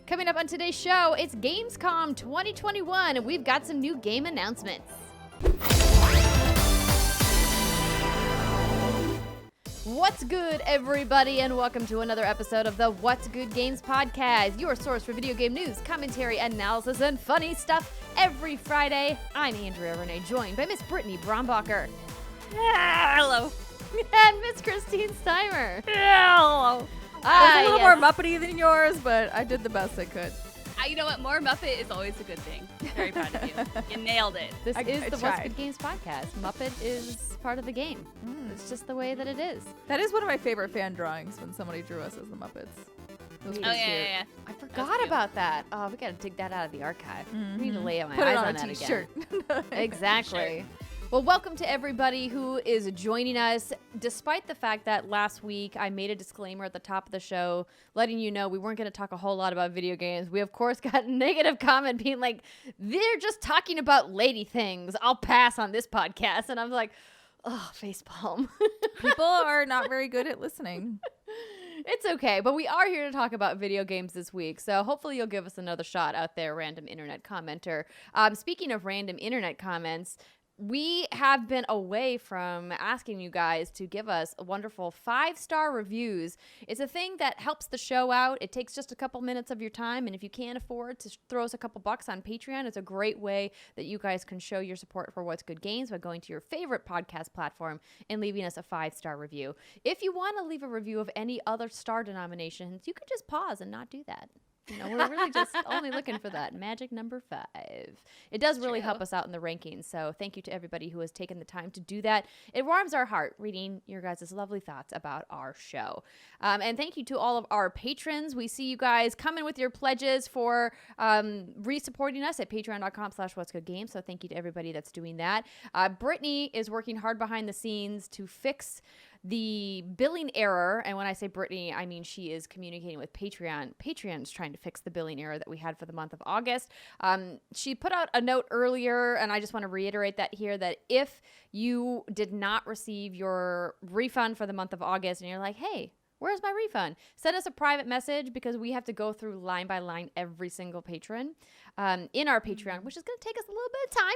Coming up on today's show, it's Gamescom 2021, and we've got some new game announcements. What's good, everybody, and welcome to another episode of the What's Good Games podcast, your source for video game news, commentary, analysis, and funny stuff every Friday. I'm Andrea Renee, joined by Miss Brittany Brombacher. Hello. And Miss Christine Steimer. Hello. It was a little more Muppety than yours, but I did the best I could. You know what? More Muppet is always a good thing. Very proud of you. You nailed it. This is the What's Good Games podcast. Muppet is part of the game. It's just the way that it is. That is one of my favorite fan drawings when somebody drew us as the Muppets. Yeah. I forgot about that. Oh, we got to dig that out of the archive. We need to lay out my Put eyes it on on a that t-shirt. again. Exactly. Well, welcome to everybody who is joining us. Despite the fact that last week I made a disclaimer at the top of the show letting you know we weren't going to talk a whole lot about video games, we of course got a negative comment being like, they're just talking about lady things. I'll pass on this podcast. And I'm like, oh, facepalm. People are not very good at listening. It's okay, but we are here to talk about video games this week, so hopefully you'll give us another shot out there, random internet commenter. Speaking of random internet comments, we have been away from asking you guys to give us wonderful 5-star reviews. It's a thing that helps the show out. It takes just a couple minutes of your time, and if you can't afford to throw us a couple bucks on Patreon, it's a great way that you guys can show your support for What's Good Games by going to your favorite podcast platform and leaving us a 5-star review. If you want to leave a review of any other star denominations, you could just pause and not do that. You know, we're really just only looking for that magic number 5. It does really help us out in the rankings, so thank you to everybody who has taken the time to do that. It warms our heart reading your guys' lovely thoughts about our show. And thank you to all of our patrons. We see you guys coming with your pledges for re-supporting us at patreon.com/whatsgoodgames, so thank you to everybody that's doing that. Brittany is working hard behind the scenes to fix the billing error, and when I say Brittany, I mean she is communicating with Patreon. Patreon is trying to fix the billing error that we had for the month of August. She put out a note earlier, and I just want to reiterate that here, that if you did not receive your refund for the month of August and you're like, hey, where's my refund? Send us a private message, because we have to go through line by line every single patron in our Patreon, which is going to take us a little bit of time.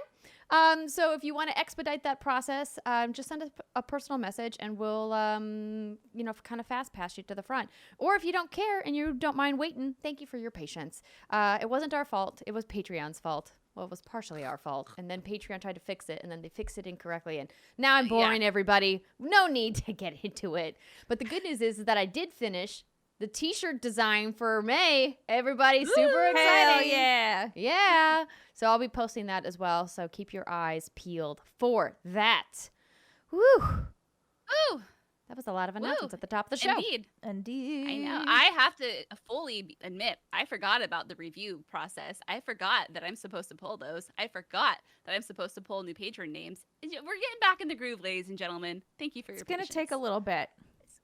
So if you want to expedite that process, just send us a personal message and we'll, kind of fast pass you to the front. Or if you don't care and you don't mind waiting, thank you for your patience. It wasn't our fault. It was Patreon's fault. Well, it was partially our fault. And then Patreon tried to fix it, and then they fixed it incorrectly. And now I'm boring everybody. No need to get into it. But the good news is that I did finish the t-shirt design for May. Everybody's super excited. Hell yeah. Yeah. So I'll be posting that as well. So keep your eyes peeled for that. Woo. Ooh. That was a lot of announcements at the top of the show. Indeed. I know. I have to fully admit, I forgot about the review process. I forgot that I'm supposed to pull those. I forgot that I'm supposed to pull new patron names. We're getting back in the groove, ladies and gentlemen. Thank you for your patience. It's going to take a little bit.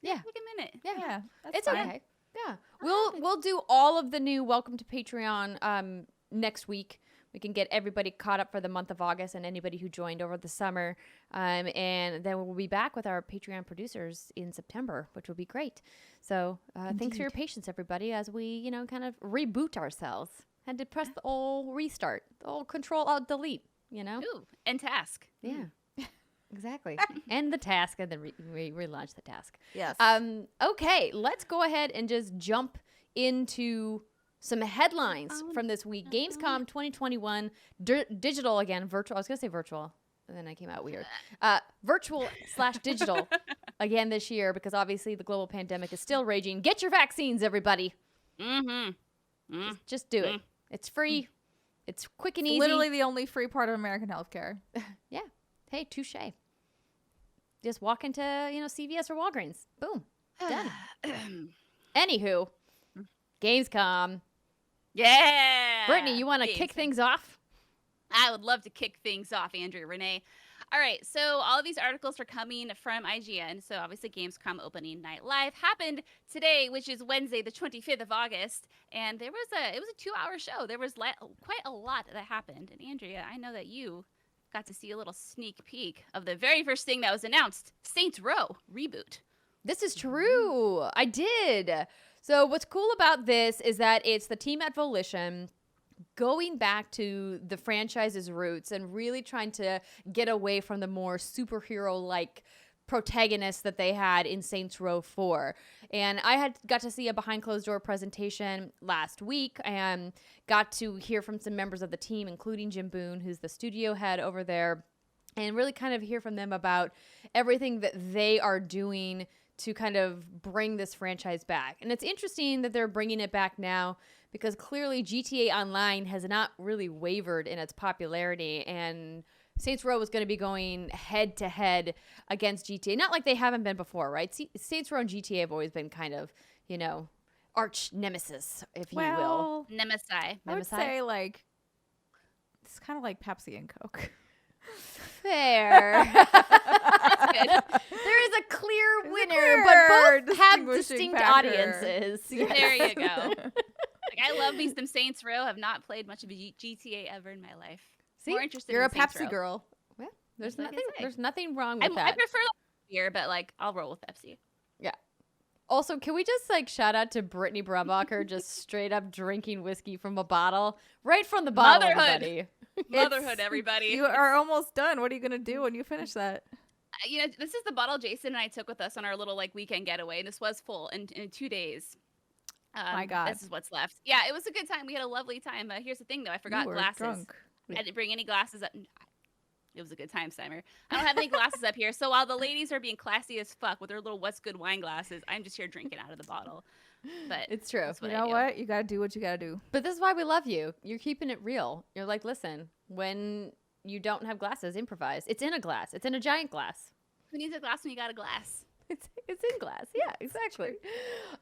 Yeah. Take a minute. Yeah. That's It's fine. okay. Yeah. We'll do all of the new Welcome to Patreon next week. We can get everybody caught up for the month of August and anybody who joined over the summer. And then we'll be back with our Patreon producers in September, which will be great. So thanks for your patience, everybody, as we, kind of reboot ourselves. Had to press the old restart, the old Control-Alt-Delete, Ooh, and task. Yeah. Exactly. End the task and then relaunch the task. Yes. Okay, let's go ahead and just jump into some headlines from this week. Gamescom 2021, digital again, virtual. I was going to say virtual, and then I came out weird. Virtual/digital again this year, because obviously the global pandemic is still raging. Get your vaccines, everybody. Just do it. It's free. It's quick and easy. Literally the only free part of American healthcare. Yeah. Hey, touche. Just walk into, CVS or Walgreens. Boom. Done. Anywho, Gamescom. Yeah. Brittany, you want to kick things off? I would love to kick things off, Andrea Renee. All right, so all of these articles are coming from IGN. So obviously Gamescom opening night live happened today, which is Wednesday, the 25th of August. And it was a 2-hour show. There was quite a lot that happened. And Andrea, I know that you got to see a little sneak peek of the very first thing that was announced, Saints Row Reboot. This is true. I did. So what's cool about this is that it's the team at Volition going back to the franchise's roots and really trying to get away from the more superhero-like protagonists that they had in Saints Row 4. And I got to see a behind closed door presentation last week and got to hear from some members of the team, including Jim Boone, who's the studio head over there, and really kind of hear from them about everything that they are doing to kind of bring this franchise back. And it's interesting that they're bringing it back now because clearly GTA Online has not really wavered in its popularity, and Saints Row is going to be going head to head against GTA. Not like they haven't been before, right? Saints Row and GTA have always been kind of, arch nemesis, if you will. Nemesis. I would say like it's kind of like Pepsi and Coke. Fair. That's good. There is a clear winner, but both have distinct audiences. Yes. There you go. Like, I love me some Saints Row. Have not played much of a GTA ever in my life. See, more interested you're in a Saints Pepsi Row. girl. Well, there's nothing wrong with I that. prefer beer, but like I'll roll with Pepsi. Yeah. Also, can we just shout out to Brittany Brumbacher just straight up drinking whiskey from a bottle, right from the bottle, everybody. Motherhood, everybody. You are almost done. What are you gonna do when you finish that? This is the bottle Jason and I took with us on our little weekend getaway, and this was full in 2 days. My God, this is what's left. Yeah, it was a good time. We had a lovely time. Here's the thing, though, I forgot you were glasses. Drunk. I didn't bring any glasses up. It was a good time, Steimer. I don't have any glasses up here. So while the ladies are being classy as fuck with their little What's Good wine glasses, I'm just here drinking out of the bottle. But it's true. You know what? You got to do what you got to do. But this is why we love you. You're keeping it real. You're like, listen, when you don't have glasses, improvise. It's in a glass. It's in a giant glass. Who needs a glass when you got a glass? It's in glass. Yeah, exactly.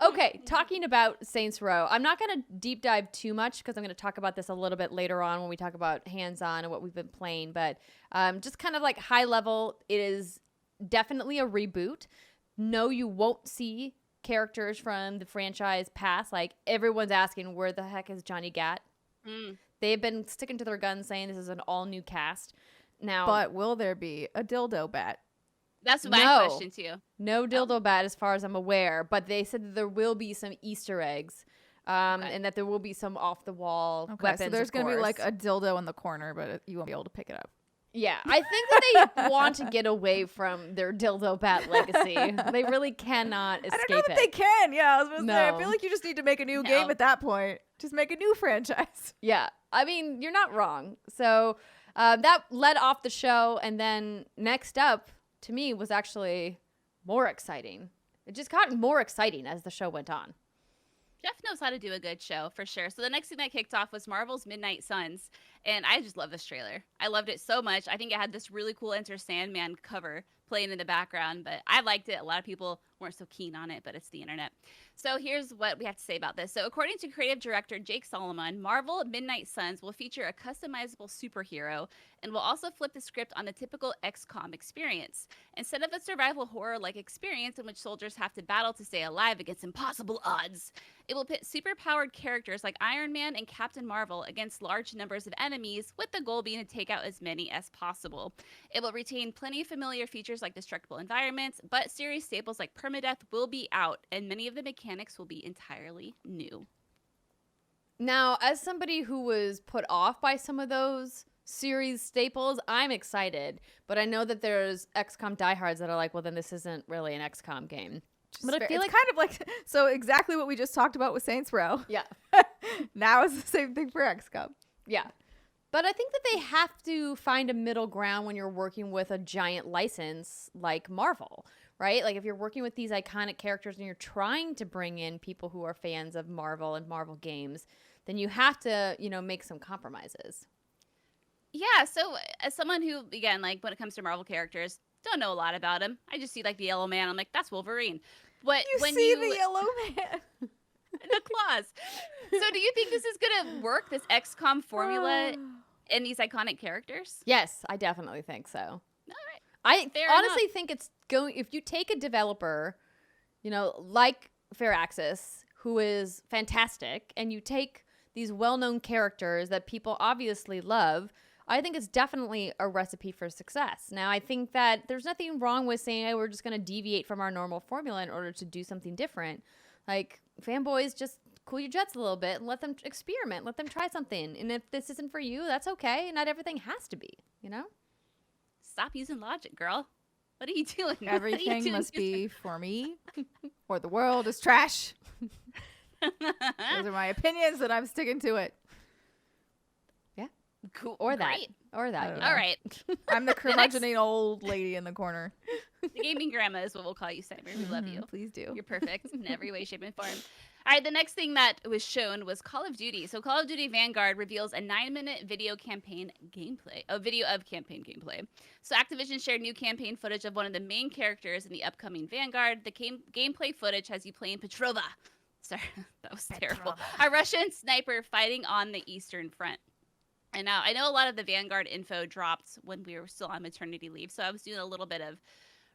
Okay, talking about Saints Row. I'm not going to deep dive too much because I'm going to talk about this a little bit later on when we talk about hands-on and what we've been playing. But just kind of like high level, it is definitely a reboot. No, you won't see characters from the franchise past. Like, everyone's asking, where the heck is Johnny Gat? They've been sticking to their guns saying this is an all-new cast. Now, but will there be a dildo bat? That's my question too. No dildo bat as far as I'm aware, but they said that there will be some Easter eggs and that there will be some off-the-wall weapons. So there's going to be like a dildo in the corner, but you won't be able to pick it up. Yeah, I think that they want to get away from their dildo bat legacy. They really cannot escape it. I don't know that they can. Yeah, I was going to say, I feel like you just need to make a new game at that point. Just make a new franchise. Yeah, I mean, you're not wrong. So that led off the show, and then next up, to me, was actually more exciting. It just got more exciting as the show went on. Jeff knows how to do a good show, for sure. So the next thing that kicked off was Marvel's Midnight Suns, and I just love this trailer. I loved it so much. I think it had this really cool Enter Sandman cover playing in the background, but I liked it. A lot of people weren't so keen on it, but it's the internet. So here's what we have to say about this. So according to creative director Jake Solomon, Marvel Midnight Suns will feature a customizable superhero and will also flip the script on the typical XCOM experience. Instead of a survival horror-like experience in which soldiers have to battle to stay alive against impossible odds, it will pit superpowered characters like Iron Man and Captain Marvel against large numbers of enemies, with the goal being to take out as many as possible. It will retain plenty of familiar features like destructible environments, but series staples like permadeath will be out, and many of the mechanics will be entirely new. Now, as somebody who was put off by some of those series staples, I'm excited, but I know that there's XCOM diehards that are like, well, then this isn't really an XCOM game. But I feel it's kind of like, so exactly what we just talked about with Saints Row. Yeah. Now it's the same thing for XCOM. Yeah. But I think that they have to find a middle ground when you're working with a giant license like Marvel, right? Like, if you're working with these iconic characters and you're trying to bring in people who are fans of Marvel and Marvel games, then you have to, make some compromises. Yeah, so as someone who, again, like when it comes to Marvel characters, don't know a lot about him. I just see like the yellow man. I'm like, that's Wolverine. But when you see the yellow man, the claws. So do you think this is gonna work? This XCOM formula in these iconic characters? Yes, I definitely think so. All right. I honestly think it's going. If you take a developer, like Firaxis, who is fantastic, and you take these well-known characters that people obviously love, I think it's definitely a recipe for success. Now, I think that there's nothing wrong with saying, hey, we're just going to deviate from our normal formula in order to do something different. Like, fanboys, just cool your jets a little bit and let them experiment. Let them try something. And if this isn't for you, that's okay. Not everything has to be, you know? Stop using logic, girl. What are you doing? Everything must be for me, or the world is trash. Those are my opinions, and I'm sticking to it. Yeah. Cool. Or Great. that. Or that. All right. I'm the curmudgeoning old lady in the corner. The gaming grandma is what we'll call you, Steimer. We love you. Please do. You're perfect in every way, shape, and form. All right, the next thing that was shown was Call of Duty. So Call of Duty Vanguard reveals a 9-minute video campaign gameplay, a video of campaign gameplay. So Activision shared new campaign footage of one of the main characters in the upcoming Vanguard. The gameplay footage has you playing Petrova. Sorry, that was terrible. A Russian sniper fighting on the Eastern Front. And now I know a lot of the Vanguard info dropped when we were still on maternity leave, so I was doing a little bit of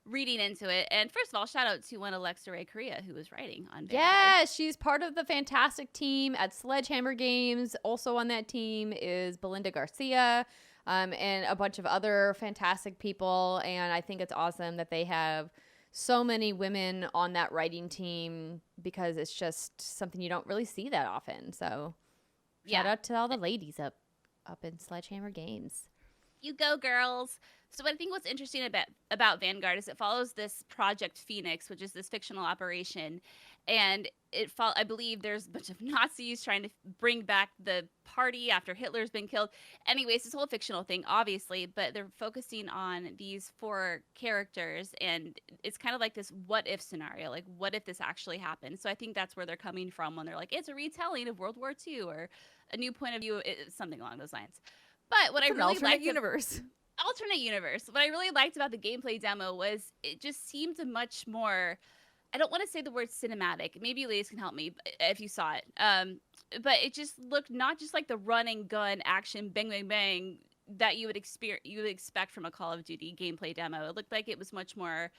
reading into it. And first of all, shout out to one Alexa Ray Korea who was writing on Vanguard. Yeah, she's part of the fantastic team at Sledgehammer Games. Also on that team is Belinda Garcia and a bunch of other fantastic people. And I think it's awesome that they have so many women on that writing team because it's just something you don't really see that often. So shout out to all the ladies up in Sledgehammer Games. You go, girls. So what I think what's interesting about Vanguard is it follows this Project Phoenix, which is this fictional operation. And I believe there's a bunch of Nazis trying to bring back the party after Hitler's been killed. Anyways, this whole fictional thing, obviously, but they're focusing on these 4 characters. And it's kind of like this what if scenario, like what if this actually happened? So I think that's where they're coming from when they're like, it's a retelling of World War II or a new point of view, something along those lines. But what I really liked alternate universe. What I really liked about the gameplay demo was it just seemed much more, I don't want to say the word cinematic. Maybe you ladies can help me if you saw it. But it just looked not just like the run and gun action bang bang bang that you would expect from a Call of Duty gameplay demo. It looked like it was much more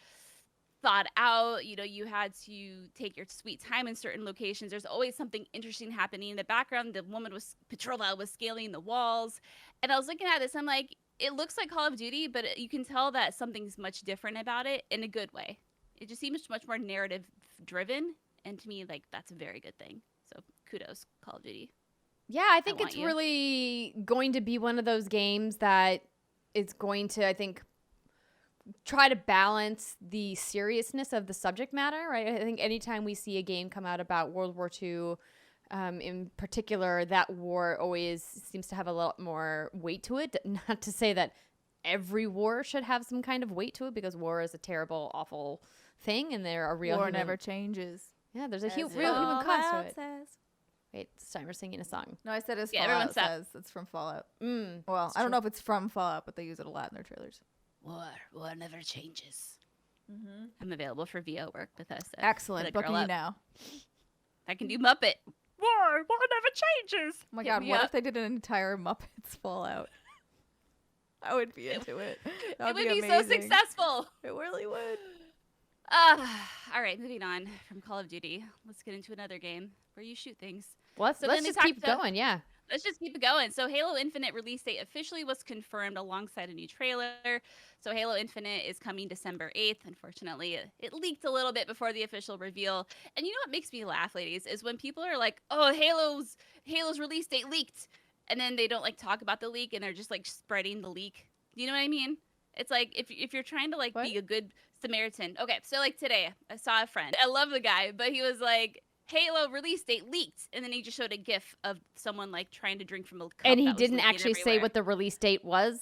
thought out. You know, you had to take your sweet time in certain locations. There's always something interesting happening in the background. The woman Petrova was scaling the walls. And I was looking at this, I'm like, it looks like Call of Duty, but you can tell that something's much different about it in a good way. It just seems much more narrative driven. And to me, like, that's a very good thing. So kudos, Call of Duty. Yeah, I think it's really going to be one of those games that is going to, I think, try to balance the seriousness of the subject matter, right? I think anytime we see a game come out about World War II, in particular, that war always seems to have a lot more weight to it. Not to say that every war should have some kind of weight to it, because war is a terrible, awful thing, and there are real war never changes. Yeah, there's a real human cost to it. Wait, Steimer's singing a song. No, I said it's Fallout says. It's from Fallout. Well, I don't know if it's from Fallout, but they use it a lot in their trailers. War never changes. Mm-hmm. I'm available for VO work with us. Excellent. Booking you now. I can do Muppet. War never changes. Oh my God, what if they did an entire Muppets Fallout? I would be into it. It would be so successful. It really would. All right, moving on from Call of Duty. Let's get into another game where you shoot things. Let's just keep going, yeah. Let's just keep it going. So Halo Infinite release date officially was confirmed alongside a new trailer. So Halo Infinite is coming December 8th. Unfortunately, it leaked a little bit before the official reveal. And you know what makes me laugh, ladies, is when people are like, oh, Halo's release date leaked. And then they don't like talk about the leak and they're just like spreading the leak. You know what I mean? It's like if you're trying to like be a good Samaritan. Okay, so like today I saw a friend. I love the guy, but he was like, Halo release date leaked, and then he just showed a GIF of someone like trying to drink from a cup. And he didn't actually say what the release date was.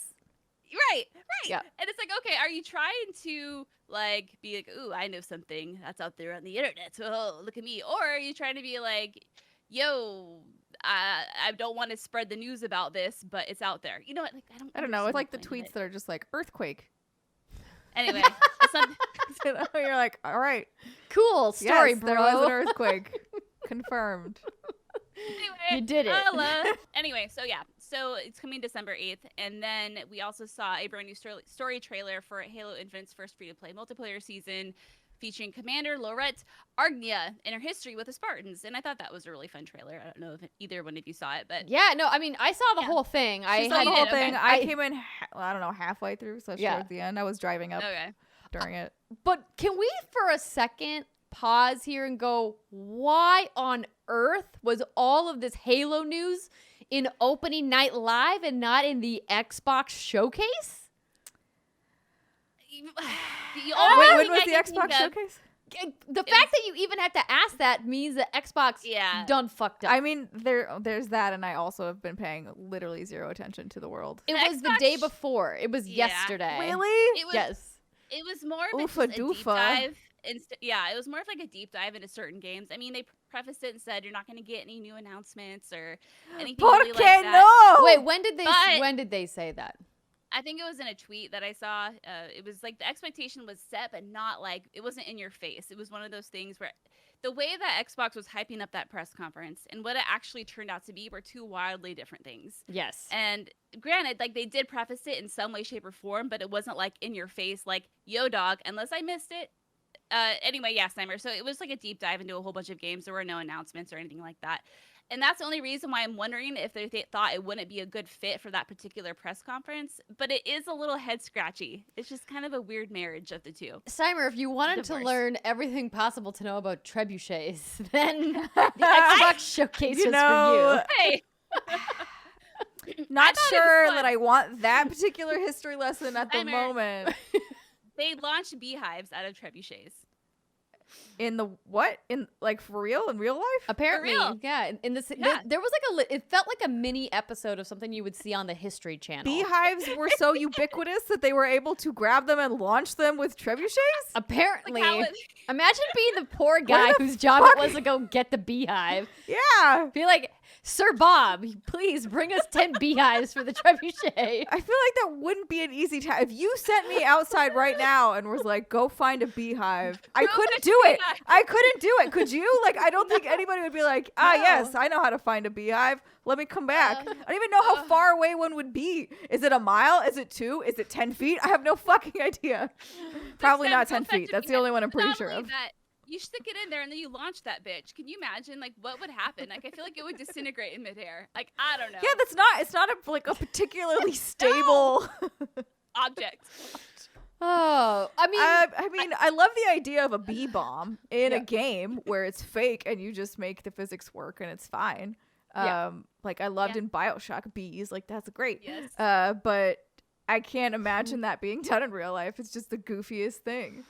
Right. Yeah. And it's like, okay, are you trying to like be like, ooh, I know something that's out there on the internet, so look at me, or are you trying to be like, yo, I don't want to spread the news about this, but it's out there. You know what? Like, I don't know. It's like the tweets that are just like earthquake. Anyway, you're like, all right, cool story, yes, bro. There was an earthquake. Confirmed. Anyway, you did it. Anyway, so yeah, so it's coming December 8th, and then we also saw a brand new story trailer for Halo Infinite's first free-to-play multiplayer season, featuring Commander Laurette Argnia and her history with the Spartans. And I thought that was a really fun trailer. I don't know if either one of you saw it, but yeah, no, I mean, I saw the whole thing. I saw the whole thing. Okay. I came in, I don't know, halfway through, so towards the end. I was driving up during it. But can we, for a second, pause here and go, why on earth was all of this Halo news in opening night live and not in the Xbox showcase? Wait, when was the Xbox showcase? The fact that you even have to ask that means that Xbox done fucked up. I mean, there's that, and I also have been paying literally zero attention to the world. It was the day before. It was yesterday. Really? Yes. It was more of just a deep dive. It was more of like a deep dive into certain games. I mean, they prefaced it and said you're not going to get any new announcements or anything really like that. No? Wait, when did they say that? I think it was in a tweet that I saw. It was like the expectation was set, but not like it wasn't in your face. It was one of those things where the way that Xbox was hyping up that press conference and what it actually turned out to be were two wildly different things. Yes. And granted, like they did preface it in some way, shape, or form, but it wasn't like in your face, like, yo, dog, unless I missed it. Anyway, yeah, Steimer. So it was like a deep dive into a whole bunch of games. There were no announcements or anything like that. And that's the only reason why I'm wondering if they thought it wouldn't be a good fit for that particular press conference. But it is a little head scratchy. It's just kind of a weird marriage of the two. Steimer, if you wanted to learn everything possible to know about trebuchets, then the Xbox showcase was for you. Hey. Not sure that I want that particular history lesson at the moment. They launched beehives out of trebuchets. In the what? In like for real? In real life? Apparently, real. yeah. In this, there was like it felt like a mini episode of something you would see on the History Channel. Beehives were so ubiquitous that they were able to grab them and launch them with trebuchets? Apparently. Like Imagine being the poor guy whose job it was to go get the beehive. Yeah. Be like, Sir Bob, please bring us 10 beehives for the trebuchet. I feel like that wouldn't be an easy task. If you sent me outside right now and was like, go find a beehive, I couldn't do it. I couldn't do it. Could you? Like, I don't think anybody would be like, yes, I know how to find a beehive. Let me come back. I don't even know how far away one would be. Is it a mile? Is it 2? Is it 10 feet? I have no fucking idea. Probably not 10 feet. That's the only one I'm pretty sure of. You stick it in there and then you launch that bitch. Can you imagine like what would happen? Like I feel like it would disintegrate in midair. Like I don't know. Yeah, it's not a particularly stable object. Oh, I mean, I love the idea of a bee bomb in a game where it's fake and you just make the physics work and it's fine. Like I loved in BioShock bees. Like that's great. Yes. But I can't imagine that being done in real life. It's just the goofiest thing.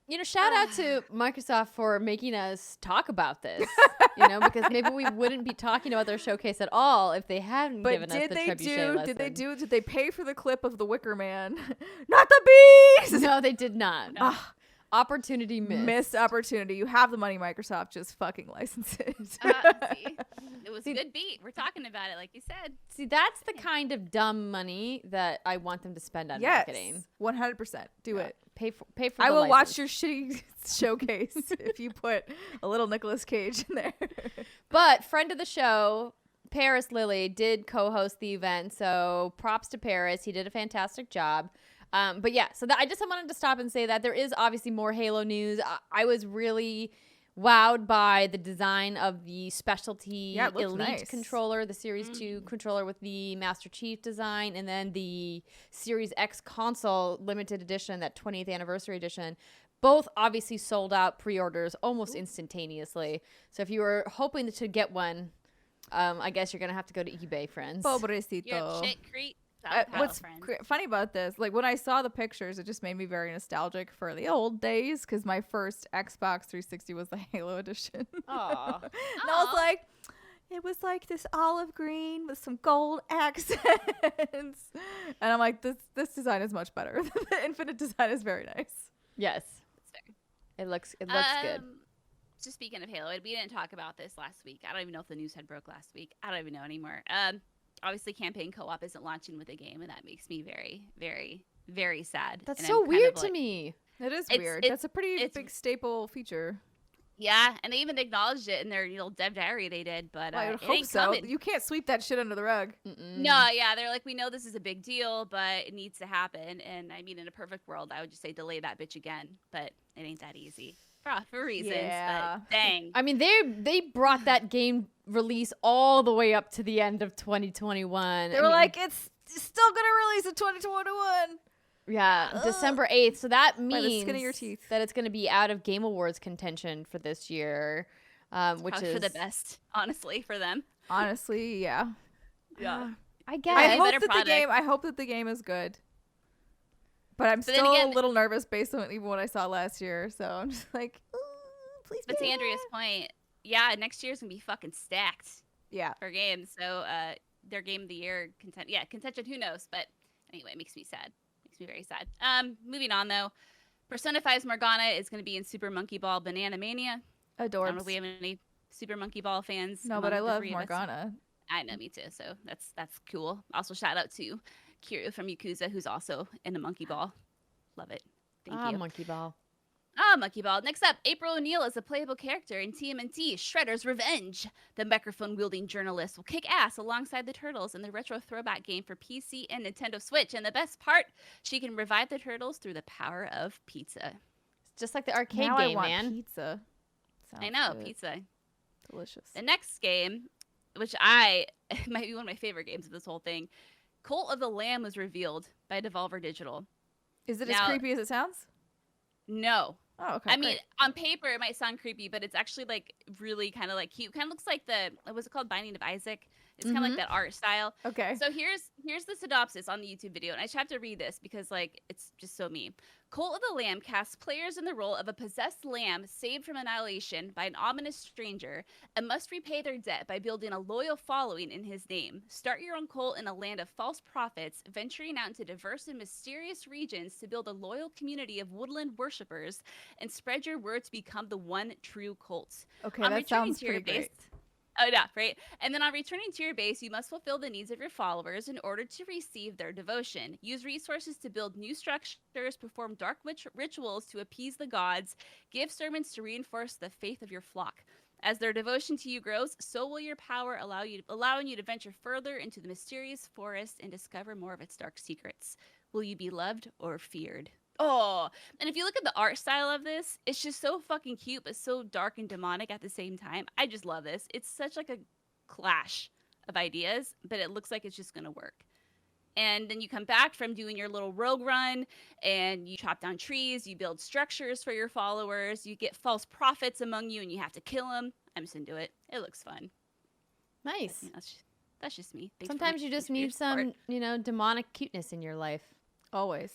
You know, shout out to Microsoft for making us talk about this, you know, because maybe we wouldn't be talking about their showcase at all if they hadn't given us the trebuchet lesson. Did they pay for the clip of the Wicker Man? Not the bees! No, they did not. No. Opportunity missed. Missed opportunity. You have the money, Microsoft. Just fucking license it. It was a good beat. We're talking about it, like you said. See, that's the kind of dumb money that I want them to spend on marketing. 100%. Do it. Pay for I will license. watch your shitty showcase if you put a little Nicolas Cage in there. But friend of the show, Paris Lilly, did co-host the event, so props to Paris. He did a fantastic job. But yeah, so I just wanted to stop and say that there is obviously more Halo news. I was really wowed by the design of the specialty Elite controller, the Series 2 controller with the Master Chief design, and then the Series X console limited edition, that 20th anniversary edition. Both obviously sold out pre-orders almost instantaneously. So if you were hoping to get one, I guess you're going to have to go to eBay, friends. Pobrecito. You're shit creep. What's funny about this, like when I saw the pictures, it just made me very nostalgic for the old days because my first Xbox 360 was the Halo edition. Aww. And I was like, it was like this olive green with some gold accents. And I'm like, this design is much better. The Infinite design is very nice. Yes. It's fair. It looks good. Just speaking of Halo, we didn't talk about this last week. I don't even know if the news had broke last week. I don't even know anymore. Obviously, campaign co-op isn't launching with a game, and that makes me very, very, very sad. That's and so I'm weird kind of to me. It is weird. That's a pretty big staple feature. Yeah, and they even acknowledged it in their dev diary they did, but I it hope ain't so. coming. You can't sweep that shit under the rug. No, yeah, they're like, we know this is a big deal, but it needs to happen. And I mean, in a perfect world, I would just say delay that bitch again, but it ain't that easy for reasons. Yeah. But dang. I mean, they brought that game release all the way up to the end of 2021. They were like, it's still gonna release in 2021. Yeah, December 8th. So that By the means skin of your teeth. that it's going to be out of Game Awards contention for this year, which Probably is for the best, honestly, for them. Honestly, yeah. Yeah. I guess. I hope better that product. I hope that the game is good. But I'm then still again- a little nervous based on even what I saw last year. So I'm just like, please. But to be Andrea's point, yeah, next year's gonna be fucking stacked Yeah. for games. So their game of the year contention, who knows? But anyway, it makes me sad. Makes me very sad. Moving on though. Persona 5's Morgana is gonna be in Super Monkey Ball Banana Mania. I don't know if Adorbs. we have any Super Monkey Ball fans. No, among but I the love three of us. Morgana. I know, me too. So that's cool. Also, shout out to Kiryu from Yakuza, who's also in a Monkey Ball. Love it. Thank you. Monkey Ball. Monkey Ball. Next up, April O'Neil is a playable character in TMNT Shredder's Revenge. The microphone-wielding journalist will kick ass alongside the turtles in the retro throwback game for PC and Nintendo Switch. And the best part, she can revive the turtles through the power of pizza. It's just like the arcade Now game, I want man. pizza. I Sounds know, good. pizza. Delicious. The next game, which might be one of my favorite games of this whole thing, Cult of the Lamb was revealed by Devolver Digital. Is it Now- as creepy as it sounds? No. Oh, okay. I mean, great. on paper it might sound creepy, but it's actually like really kind of like cute. Kind of looks like what's it called, Binding of Isaac. It's kind of like that art style. Okay. So here's the synopsis on the YouTube video, and I just have to read this because like it's just so me. Cult of the Lamb casts players in the role of a possessed lamb saved from annihilation by an ominous stranger and must repay their debt by building a loyal following in his name. Start your own cult in a land of false prophets, venturing out into diverse and mysterious regions to build a loyal community of woodland worshippers and spread your word to become the one true cult. Okay, On that returning sounds to your pretty great. Oh, yeah, right? And then on returning to your base, you must fulfill the needs of your followers in order to receive their devotion. Use resources to build new structures, perform dark rituals to appease the gods, give sermons to reinforce the faith of your flock. As their devotion to you grows, so will your power allowing you to venture further into the mysterious forest and discover more of its dark secrets. Will you be loved or feared? Oh, and if you look at the art style of this, it's just so fucking cute, but so dark and demonic at the same time. I just love this. It's such like a clash of ideas, but it looks like it's just going to work. And then you come back from doing your little rogue run and you chop down trees, you build structures for your followers, you get false prophets among you and you have to kill them. I'm just into it. It looks fun. Nice. You know, that's just me. Thanks for Sometimes you just thanks for your need support. some, demonic cuteness in your life. Always.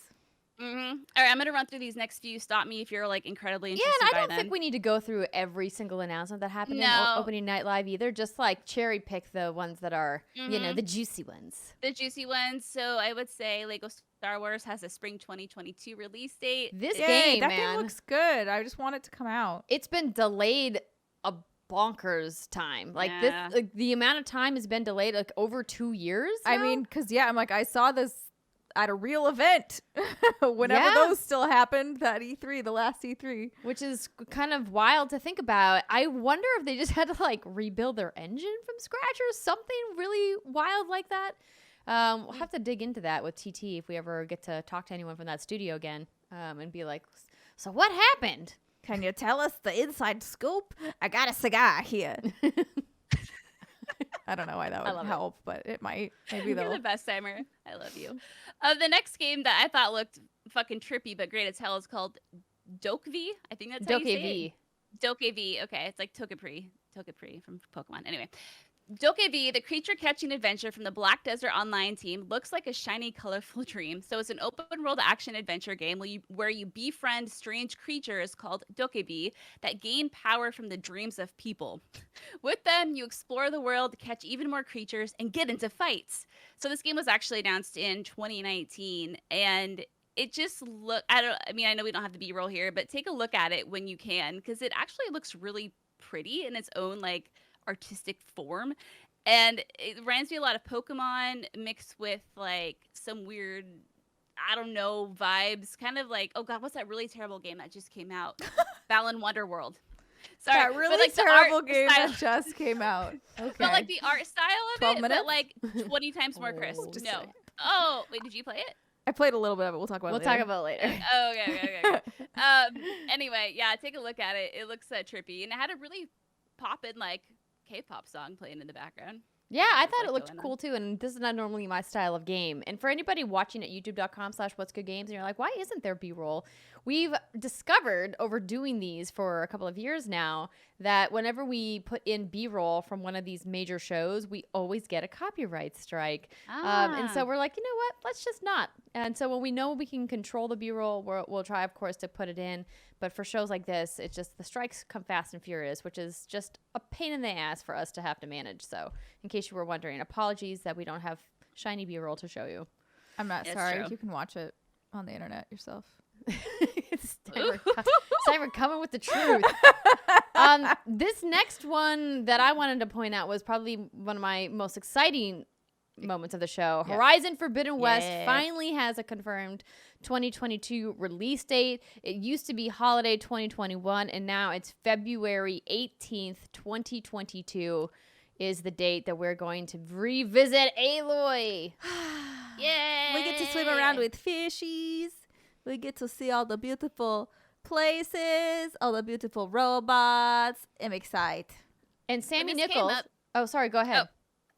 All right, I'm gonna run through these next few. Stop me if you're like incredibly Yeah, interested and I by don't them. think we need to go through every single announcement that happened in No. opening night live either. Just like cherry pick the ones that are, the juicy ones. The juicy ones. So I would say Lego Star Wars has a spring 2022 release date. This Yay, game, that man, game looks good. I just want it to come out. it's been delayed a bonkers time. Like Yeah. this, like, the amount of time has been delayed like over 2 years. I now? mean, because I'm like, I saw this at a real event whenever Yeah. those still happened, that E3, the last E3. which is kind of wild to think about. I wonder if they just had to like rebuild their engine from scratch or something really wild like that. We'll have to dig into that with TT if we ever get to talk to anyone from that studio again, and be like, so what happened? Can you tell us the inside scoop? I got a cigar here. I don't know why that I would love it. help, but it might. Maybe You're they'll. the best timer. I love you. The next game that I thought looked fucking trippy but great as hell is called Doke-V. I think that's how you say it. Doke-V. Doke-V. Okay, it's like Togepi from Pokemon. Anyway, Doke-V, the creature catching adventure from the Black Desert Online team, looks like a shiny, colorful dream. So it's an open world action adventure game where you befriend strange creatures called Doke-V that gain power from the dreams of people. With them, you explore the world, catch even more creatures, and get into fights. So this game was actually announced in 2019, and it just I know we don't have the B-roll here, but take a look at it when you can, because it actually looks really pretty in its own like artistic form, and it reminds me a lot of Pokemon mixed with like some weird, I don't know, vibes, kind of like, oh god, what's that really terrible game that just came out? Balan Wonderworld. Sorry, That really but, like, the terrible art game style- that just came out. Okay. But like the art style of 12 it, minutes? but like 20 times more crisp. Oh, just No. saying. Oh, wait, did you play it? I played a little bit of it. We'll talk about We'll it talk later. about it later. Oh, okay. Anyway, yeah, take a look at it. It looks trippy, and it had a really poppin' like K-pop song playing in the background. Yeah, I thought it like looked going cool on. too, and this is not normally my style of game. And for anybody watching at youtube.com/whatsgoodgames, and you're like, why isn't there B-roll? We've discovered over doing these for a couple of years now that whenever we put in B-roll from one of these major shows, we always get a copyright strike. And so we're like, you know what? Let's just not. And so when we know we can control the B-roll, we'll try, of course, to put it in. But for shows like this, it's just the strikes come fast and furious, which is just a pain in the ass for us to have to manage. So in case you were wondering, apologies that we don't have shiny B-roll to show you. I'm not It's sorry. true. You can watch it on the internet yourself. Steimer coming with the truth. This next one that I wanted to point out was probably one of my most exciting moments of the show. Yeah. Horizon Forbidden West Yeah. finally has a confirmed 2022 release date. It used to be holiday 2021, and now it's February 18th, 2022 is the date that we're going to revisit Aloy. Yay! We get to swim around with fishies. We get to see all the beautiful places, all the beautiful robots. I'm excited. And Sammy this came Nichols. up- Oh, sorry, go ahead.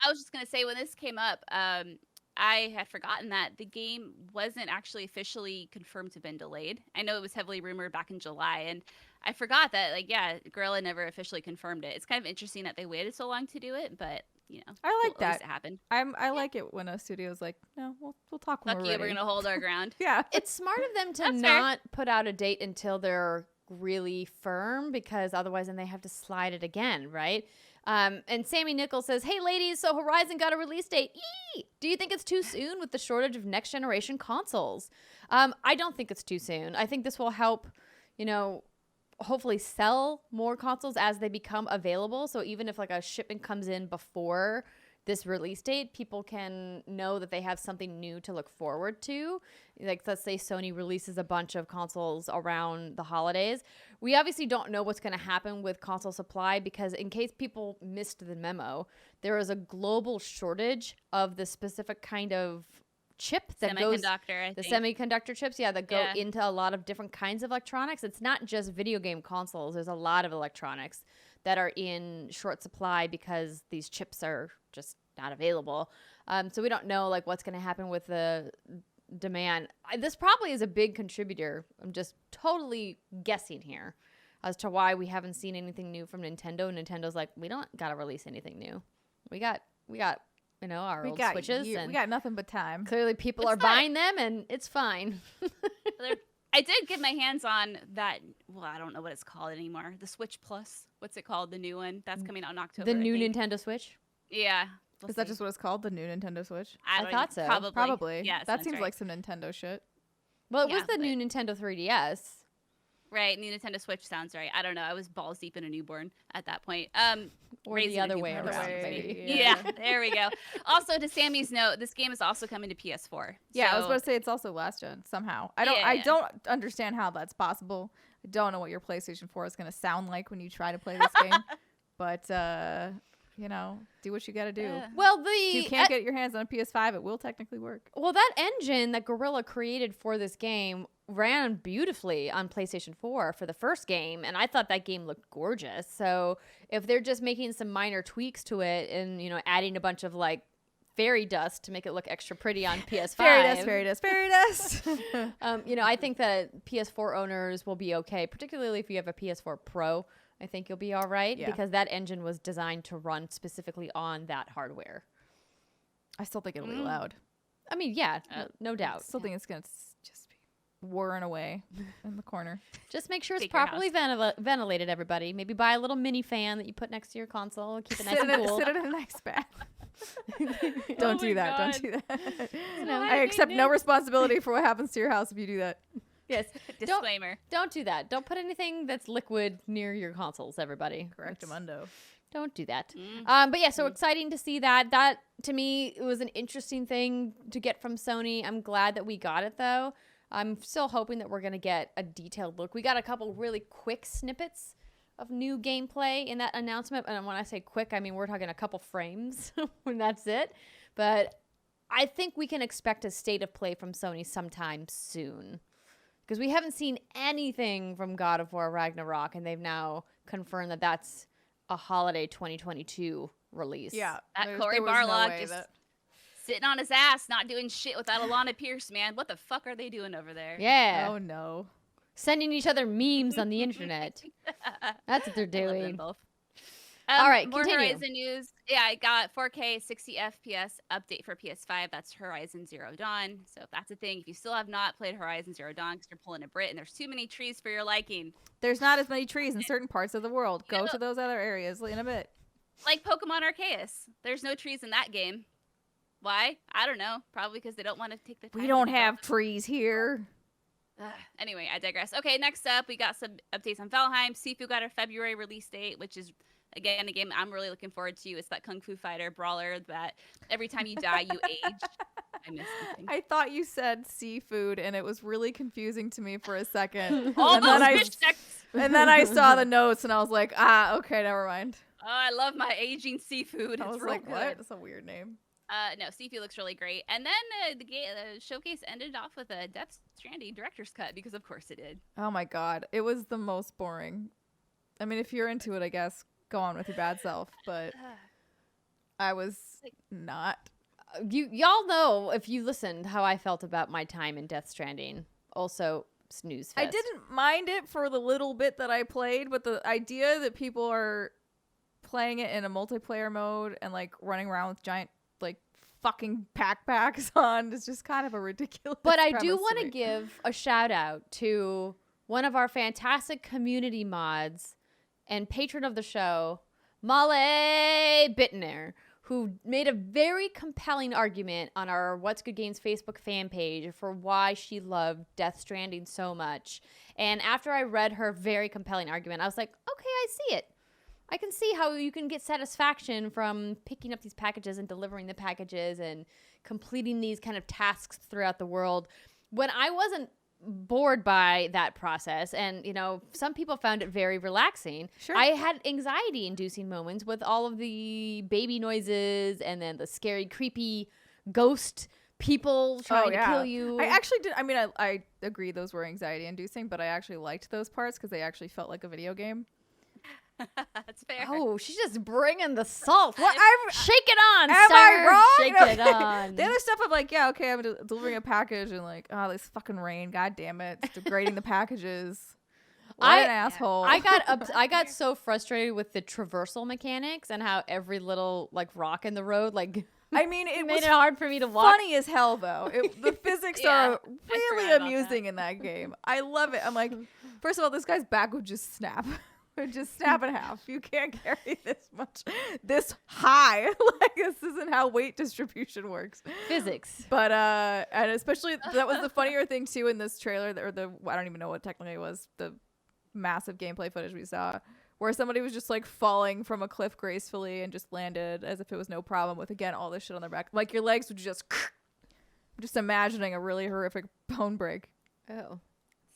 I was just gonna say when this came up, I had forgotten that the game wasn't actually officially confirmed to have been delayed. I know it was heavily rumored back in July, and I forgot that, like, yeah, Guerrilla never officially confirmed it. It's kind of interesting that they waited so long to do it, but you know, I like cool, at least that. it happened. I like it when a studio's like, no, we'll talk when Fuck we're you, ready. we're gonna hold our ground. Yeah. It's smart of them to That's fair. not put out a date until they're really firm, because otherwise then they have to slide it again, right? And Sammy Nichols says, hey ladies, so Horizon got a release date. Eee! Do you think it's too soon with the shortage of next generation consoles? I don't think it's too soon. I think this will help, hopefully sell more consoles as they become available. So even if like a shipment comes in before this release date, people can know that they have something new to look forward to. Like, let's say Sony releases a bunch of consoles around the holidays. We obviously don't know what's going to happen with console supply, because in case people missed the memo, there is a global shortage of the specific kind of chip that goes, Semiconductor, I the think. semiconductor chips, that go Yeah. into a lot of different kinds of electronics. It's not just video game consoles. There's a lot of electronics that are in short supply because these chips are just not available. So we don't know like what's going to happen with the demand. This probably is a big contributor. I'm just totally guessing here as to why we haven't seen anything new from Nintendo. Nintendo's like, we don't got to release anything new. We got our old Switches, and we got nothing but time. clearly people It's are not- buying them, and it's fine. I did get my hands on that. Well, I don't know what it's called anymore. The Switch Plus. What's it called? The new one that's coming out in October. The new I think. Nintendo Switch. Yeah. Is that just what it's called? The new Nintendo Switch? I don't thought so. Probably. Yeah, That sounds seems right. like some Nintendo shit. Well, it Yeah, was the but- new Nintendo 3DS. Right, new Nintendo Switch sounds right. I don't know. I was balls deep in a newborn at that point. Or raising the a other way newborn. around, way, maybe. Yeah, there we go. Also, to Sammy's note, this game is also coming to PS4. Yeah, I was So- about to say it's also last gen somehow. I Yeah. don't understand how that's possible. I don't know what your PlayStation 4 is going to sound like when you try to play this game. But do what you got to do. Yeah. Well, If you can't get your hands on a PS5, it will technically work. well, that engine that Guerrilla created for this game ran beautifully on PlayStation 4 for the first game, and I thought that game looked gorgeous. So if they're just making some minor tweaks to it and adding a bunch of like fairy dust to make it look extra pretty on PS5, Fairy dust. I think that PS4 owners will be okay, particularly if you have a PS4 Pro. I think you'll be all right, Yeah. because that engine was designed to run specifically on that hardware. I still think it'll be loud. I mean, yeah, no I doubt. still think it's going to just be whirring away in the corner. Just make sure it's Take your properly ventilated, everybody. Maybe buy a little mini fan that you put next to your console and keep it nice Sit and cool. in a nice bath. Oh Don't do my that. God. Don't do that. know, I accept no responsibility for what happens to your house if you do that. Yes. Disclaimer. Don't do that. Don't put anything that's liquid near your consoles, everybody. Correctamundo. Don't do that. Mm. But yeah, so exciting to see that. That, to me, it was an interesting thing to get from Sony. I'm glad that we got it, though. I'm still hoping that we're going to get a detailed look. We got a couple really quick snippets of new gameplay in that announcement. And when I say quick, I mean we're talking a couple frames, and that's it. But I think we can expect a state of play from Sony sometime soon, because we haven't seen anything from God of War Ragnarok, and they've now confirmed that that's a holiday 2022 release. Yeah. That Corey Barlog just sitting on his ass, not doing shit without Alana Pierce, man. What the fuck are they doing over there? Yeah. Oh no. Sending each other memes on the internet. That's what they're I love them doing. both. All right, more continue. Horizon news. Yeah, I got 4K 60 FPS update for PS5. That's Horizon Zero Dawn. So if that's a thing, if you still have not played Horizon Zero Dawn because you're pulling a Brit and there's too many trees for your liking, There's not as many trees in certain parts of the world. Go to those other areas in a bit. like Pokemon Arceus, there's no trees in that game. Why? I don't know. Probably because they don't want to take the time. We don't have trees here. Anyway, I digress. Okay, next up, we got some updates on Valheim. Sifu got a February release date, which is, again, a game I'm really looking forward to. It's that Kung Fu Fighter brawler that every time you die, you age. I miss something. I thought you said seafood, and it was really confusing to me for a second. All and, those then fish texts. and then I saw the notes, and I was like, okay, never mind. Oh, I love my aging seafood. I was It's real like, good. what? That's a weird name. No, Sifu looks really great. And then the showcase ended off with a Death Stranding director's cut because, of course, it did. Oh my god, it was the most boring. I mean, if you're into it, I guess go on with your bad self, but I was not. Y'all know, if you listened, how I felt about my time in Death Stranding. Also, snooze fest. I didn't mind it for the little bit that I played, but the idea that people are playing it in a multiplayer mode and like running around with giant like fucking backpacks on is just kind of a ridiculous. But I do want to give a shout out to one of our fantastic community mods and patron of the show, Molly Bittner, who made a very compelling argument on our What's Good Games Facebook fan page for why she loved Death Stranding so much. And after I read her very compelling argument, I was like, okay, I see it. I can see how you can get satisfaction from picking up these packages and delivering the packages and completing these kind of tasks throughout the world. When I wasn't bored by that process, and you know, some people found it very relaxing. Sure. I had anxiety-inducing moments with all of the baby noises and then the scary, creepy ghost people trying to kill you. I actually did. I mean, I agree those were anxiety-inducing, but I actually liked those parts because they actually felt like a video game. That's fair. Oh, she's just bringing the salt. Well, Shake it on, am sir. I wrong? Shake it on. The other stuff, I'm like, yeah, okay, I'm delivering a package, and like, oh, this fucking rain, god damn it, it's degrading the packages. What an asshole. I got so frustrated with the traversal mechanics and how every little like rock in the road like. I mean, it made was it hard for me to walk. funny as hell, though. The physics Yeah, are I really forgot about amusing in that game. I love it. I'm like, first of all, this guy's back would just snap. Would just snap in half. You can't carry this high. Like, this isn't how weight distribution works. Physics. But, and especially, that was the funnier thing, too, in this trailer, I don't even know what technically it was, the massive gameplay footage we saw, where somebody was just like falling from a cliff gracefully and just landed as if it was no problem with, again, all this shit on their back. Like your legs would just imagining a really horrific bone break. Oh,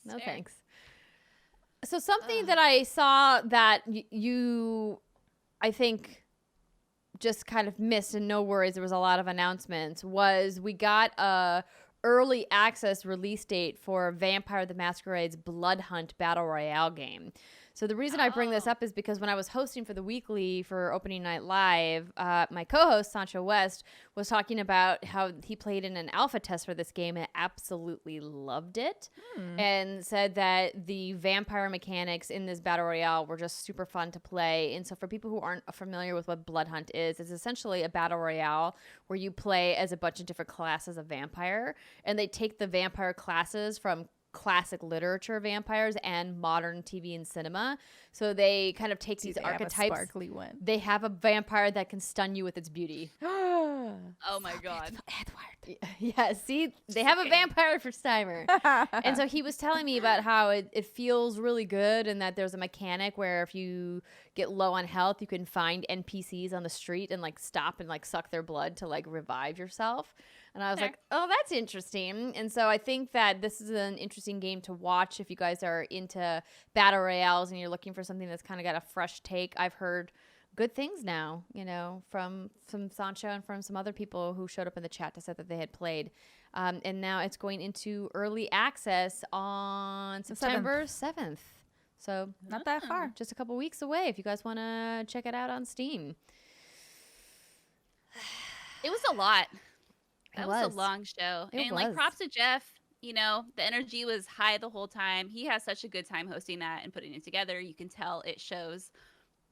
no Fair. thanks. So something that I saw that you, I think, just kind of missed, and no worries, there was a lot of announcements, was we got a early access release date for Vampire the Masquerade's Bloodhunt Battle Royale game. So the reason I bring this up is because when I was hosting for the weekly for Opening Night Live, my co-host, Sancho West, was talking about how he played in an alpha test for this game and absolutely loved it, and said that the vampire mechanics in this Battle Royale were just super fun to play. And so for people who aren't familiar with what Bloodhunt is, it's essentially a Battle Royale where you play as a bunch of different classes of vampire, and they take the vampire classes from classic literature vampires and modern TV and cinema. So they kind of take these archetypes. Sparkly one. They have a vampire that can stun you with its beauty. Oh my god. Edward. Yeah, see, they have a vampire for Steimer. And so he was telling me about how it feels really good, and that there's a mechanic where if you get low on health, you can find NPCs on the street and like stop and like suck their blood to like revive yourself. And I was like, oh, that's interesting. And so I think that this is an interesting game to watch if you guys are into battle royales and you're looking for something that's kind of got a fresh take. I've heard good things now, you know, from Sancho and from some other people who showed up in the chat to say that they had played. And now it's going into early access on September 7th. So Not that far. just a couple weeks away if you guys want to check it out on Steam. It was a lot. That was was. a long show. It And was. like props to Jeff, you know, the energy was high the whole time. He has such a good time hosting that and putting it together. You can tell it shows.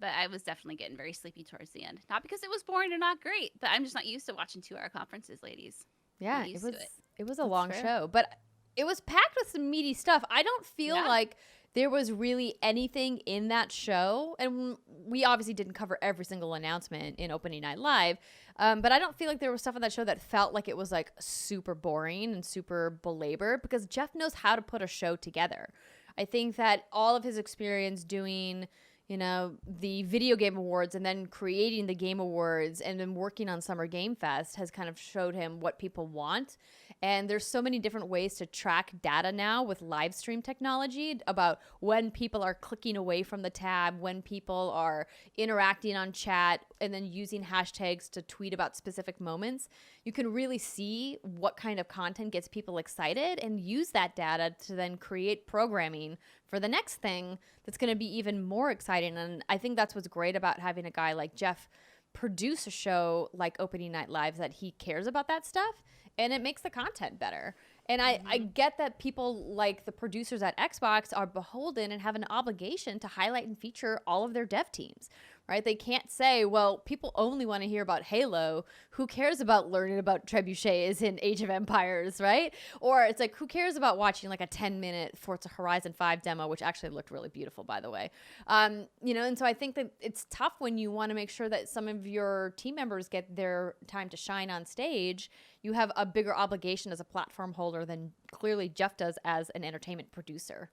But I was definitely getting very sleepy towards the end. Not because it was boring or not great, but I'm just not used to watching 2-hour conferences, ladies. Yeah, Not it used was to it. it was a That's long fair. show, but it was packed with some meaty stuff. I don't feel Yeah. like there was really anything in that show, and we obviously didn't cover every single announcement in opening night live, but I don't feel like there was stuff on that show that felt like it was like super boring and super belabored, because Jeff knows how to put a show together. I think that all of his experience doing, you know, the video game awards and then creating the game awards and then working on Summer Game Fest has kind of showed him what people want. And there's so many different ways to track data now with live stream technology about when people are clicking away from the tab, when people are interacting on chat, and then using hashtags to tweet about specific moments. You can really see what kind of content gets people excited and use that data to then create programming for the next thing that's going to be even more exciting. And I think that's what's great about having a guy like Jeff produce a show like Opening Night Live, that he cares about that stuff and it makes the content better. And I get that people like the producers at Xbox are beholden and have an obligation to highlight and feature all of their dev teams, right? They can't say, well, people only want to hear about Halo. Who cares about learning about trebuchets in Age of Empires, right? Or it's like, who cares about watching like a 10-minute Forza Horizon 5 demo, which actually looked really beautiful, by the way. You know, and so I think that it's tough when you want to make sure that some of your team members get their time to shine on stage. You have a bigger obligation as a platform holder than clearly Jeff does as an entertainment producer.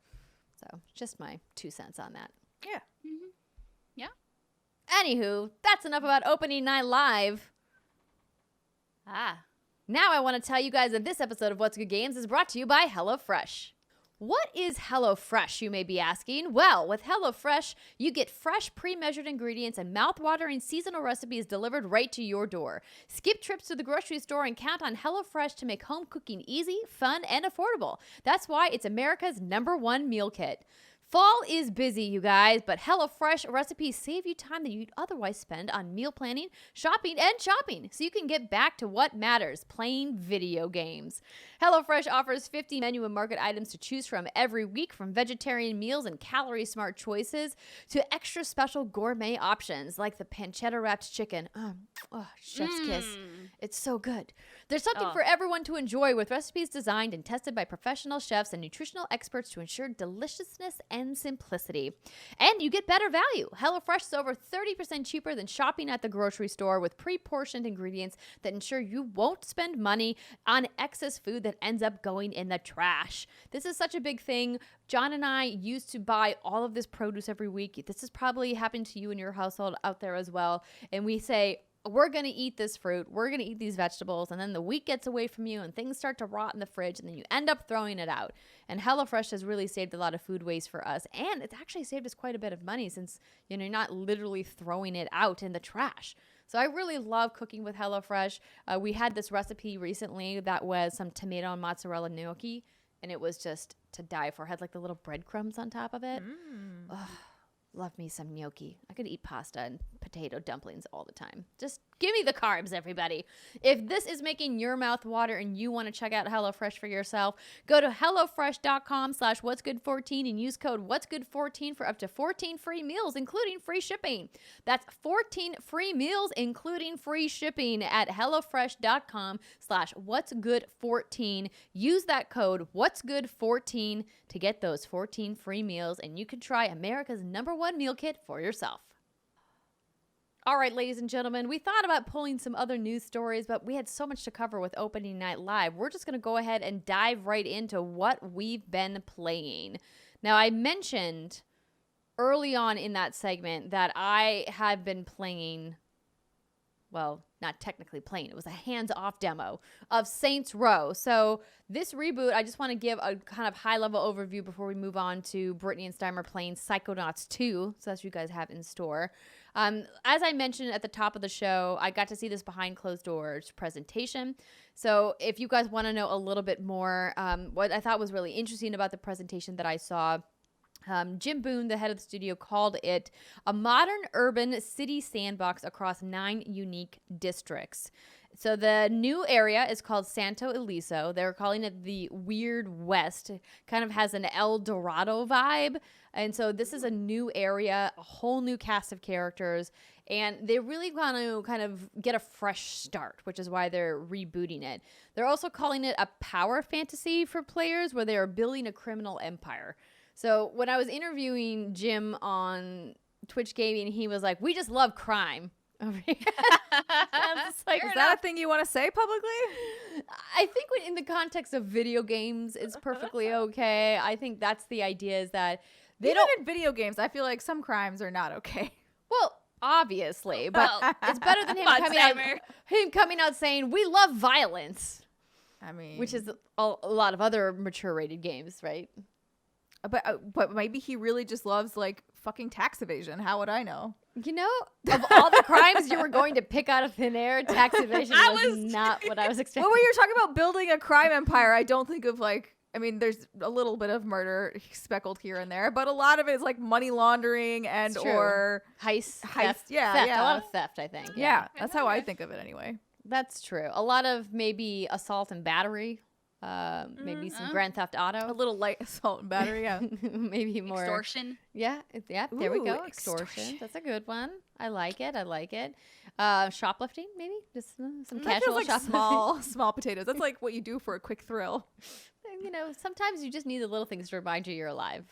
So just my 2 cents on that. Yeah. Yeah. Anywho, that's enough about Opening Night Live. Now I want to tell you guys that this episode of What's Good Games is brought to you by HelloFresh. What is HelloFresh, you may be asking? Well, with HelloFresh, you get fresh, pre-measured ingredients and mouth-watering seasonal recipes delivered right to your door. Skip trips to the grocery store and count on HelloFresh to make home cooking easy, fun, and affordable. That's why it's America's #1 meal kit. Fall is busy, you guys, but HelloFresh recipes save you time that you'd otherwise spend on meal planning, shopping, and shopping, so you can get back to what matters, playing video games. HelloFresh offers 50 menu and market items to choose from every week, from vegetarian meals and calorie-smart choices to extra special gourmet options like the pancetta-wrapped chicken. Chef's kiss. It's so good. There's something for everyone to enjoy, with recipes designed and tested by professional chefs and nutritional experts to ensure deliciousness and simplicity. And you get better value. HelloFresh is over 30% cheaper than shopping at the grocery store, with pre-portioned ingredients that ensure you won't spend money on excess food that ends up going in the trash. This is such a big thing. John and I used to buy all of this produce every week. This has probably happened to you in your household out there as well. And we say, we're going to eat this fruit, we're going to eat these vegetables, and then the week gets away from you and things start to rot in the fridge, and then you end up throwing it out. And HelloFresh has really saved a lot of food waste for us, and it's actually saved us quite a bit of money, since, you know, you're not literally throwing it out in the trash. So I really love cooking with HelloFresh. We had this recipe recently that was some tomato and mozzarella gnocchi, and it was just to die for. It had like the little breadcrumbs on top of it. Love me some gnocchi. I could eat pasta and potato dumplings all the time. Just give me the carbs, everybody. If this is making your mouth water and you want to check out HelloFresh for yourself, go to HelloFresh.com/what'sgood14 and use code what'sgood14 for up to 14 free meals, including free shipping. That's 14 free meals, including free shipping at HelloFresh.com/what'sgood14. Use that code what'sgood14 to get those 14 free meals, and you can try America's #1 meal kit for yourself. All right, ladies and gentlemen, we thought about pulling some other news stories, but we had so much to cover with Opening Night Live. We're just going to go ahead and dive right into what we've been playing. Now, I mentioned early on in that segment that I had been playing, well, not technically playing, it was a hands-off demo of Saints Row. So this reboot, I just want to give a kind of high-level overview before we move on to Brittany and Steimer playing Psychonauts 2. So that's what you guys have in store. As I mentioned at the top of the show, I got to see this behind closed doors presentation. So if you guys want to know a little bit more, what I thought was really interesting about the presentation that I saw, Jim Boone, the head of the studio, called it a modern urban city sandbox across 9 unique districts. So the new area is called Santo Eliso. They're calling it the Weird West. It kind of has an El Dorado vibe. And so this is a new area, a whole new cast of characters. And they really want to kind of get a fresh start, which is why they're rebooting it. They're also calling it a power fantasy for players where they are building a criminal empire. So when I was interviewing Jim on Twitch Gaming, he was like, we just love crime. Like, is that a thing you want to say publicly? I think in the context of video games, it's perfectly okay. I think that's the idea, is that they don't in video games. I feel like some crimes are not okay. Well, obviously, but it's better than him coming out saying we love violence. I mean, which is a lot of other mature rated games, right? But maybe he really just loves like fucking tax evasion. How would I know? You know, of all the crimes you were going to pick out of thin air, tax evasion was not what I was expecting. Well, when you're talking about building a crime empire, I don't think of like, I mean, there's a little bit of murder speckled here and there, but a lot of it is like money laundering and or heist. Theft. Yeah, theft. yeah. A lot of theft, I think. Yeah, that's how I think of it anyway. That's true. A lot of maybe assault and battery. Maybe some Grand Theft Auto. A little light assault and battery, yeah. Maybe more. Extortion. Yeah, there we go. Extortion. That's a good one. I like it. Shoplifting, maybe? Just some casual like shoplifting. small potatoes. That's like what you do for a quick thrill. You know, sometimes you just need the little things to remind you you're alive.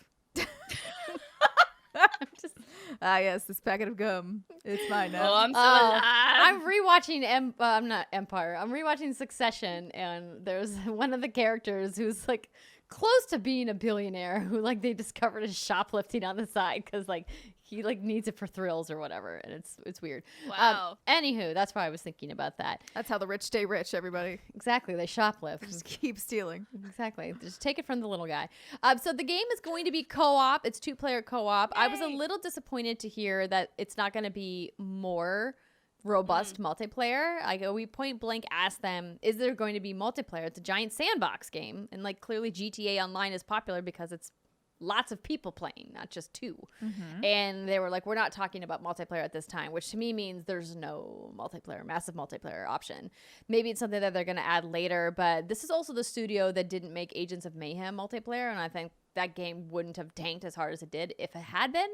Yes, this packet of gum. It's mine now. Oh, I'm so alive. I'm rewatching I'm not Empire. I'm rewatching Succession, and there's one of the characters who's like close to being a billionaire who like they discovered is shoplifting on the side because like he like needs it for thrills or whatever, and it's weird. Wow. Anywho, that's why I was thinking about that. That's how the rich stay rich, everybody. Exactly, they shoplift. Just keep stealing. Exactly. Just take it from the little guy. So the game is going to be co-op. It's 2-player co-op. Yay. I was a little disappointed to hear that it's not going to be more robust multiplayer. We point blank asked them, is there going to be multiplayer? It's a giant sandbox game. And like clearly GTA Online is popular because it's lots of people playing, not just two. Mm-hmm. And they were like, we're not talking about multiplayer at this time, which to me means there's no massive multiplayer option. Maybe it's something that they're going to add later, but this is also the studio that didn't make Agents of Mayhem multiplayer, and I think that game wouldn't have tanked as hard as it did if it had been.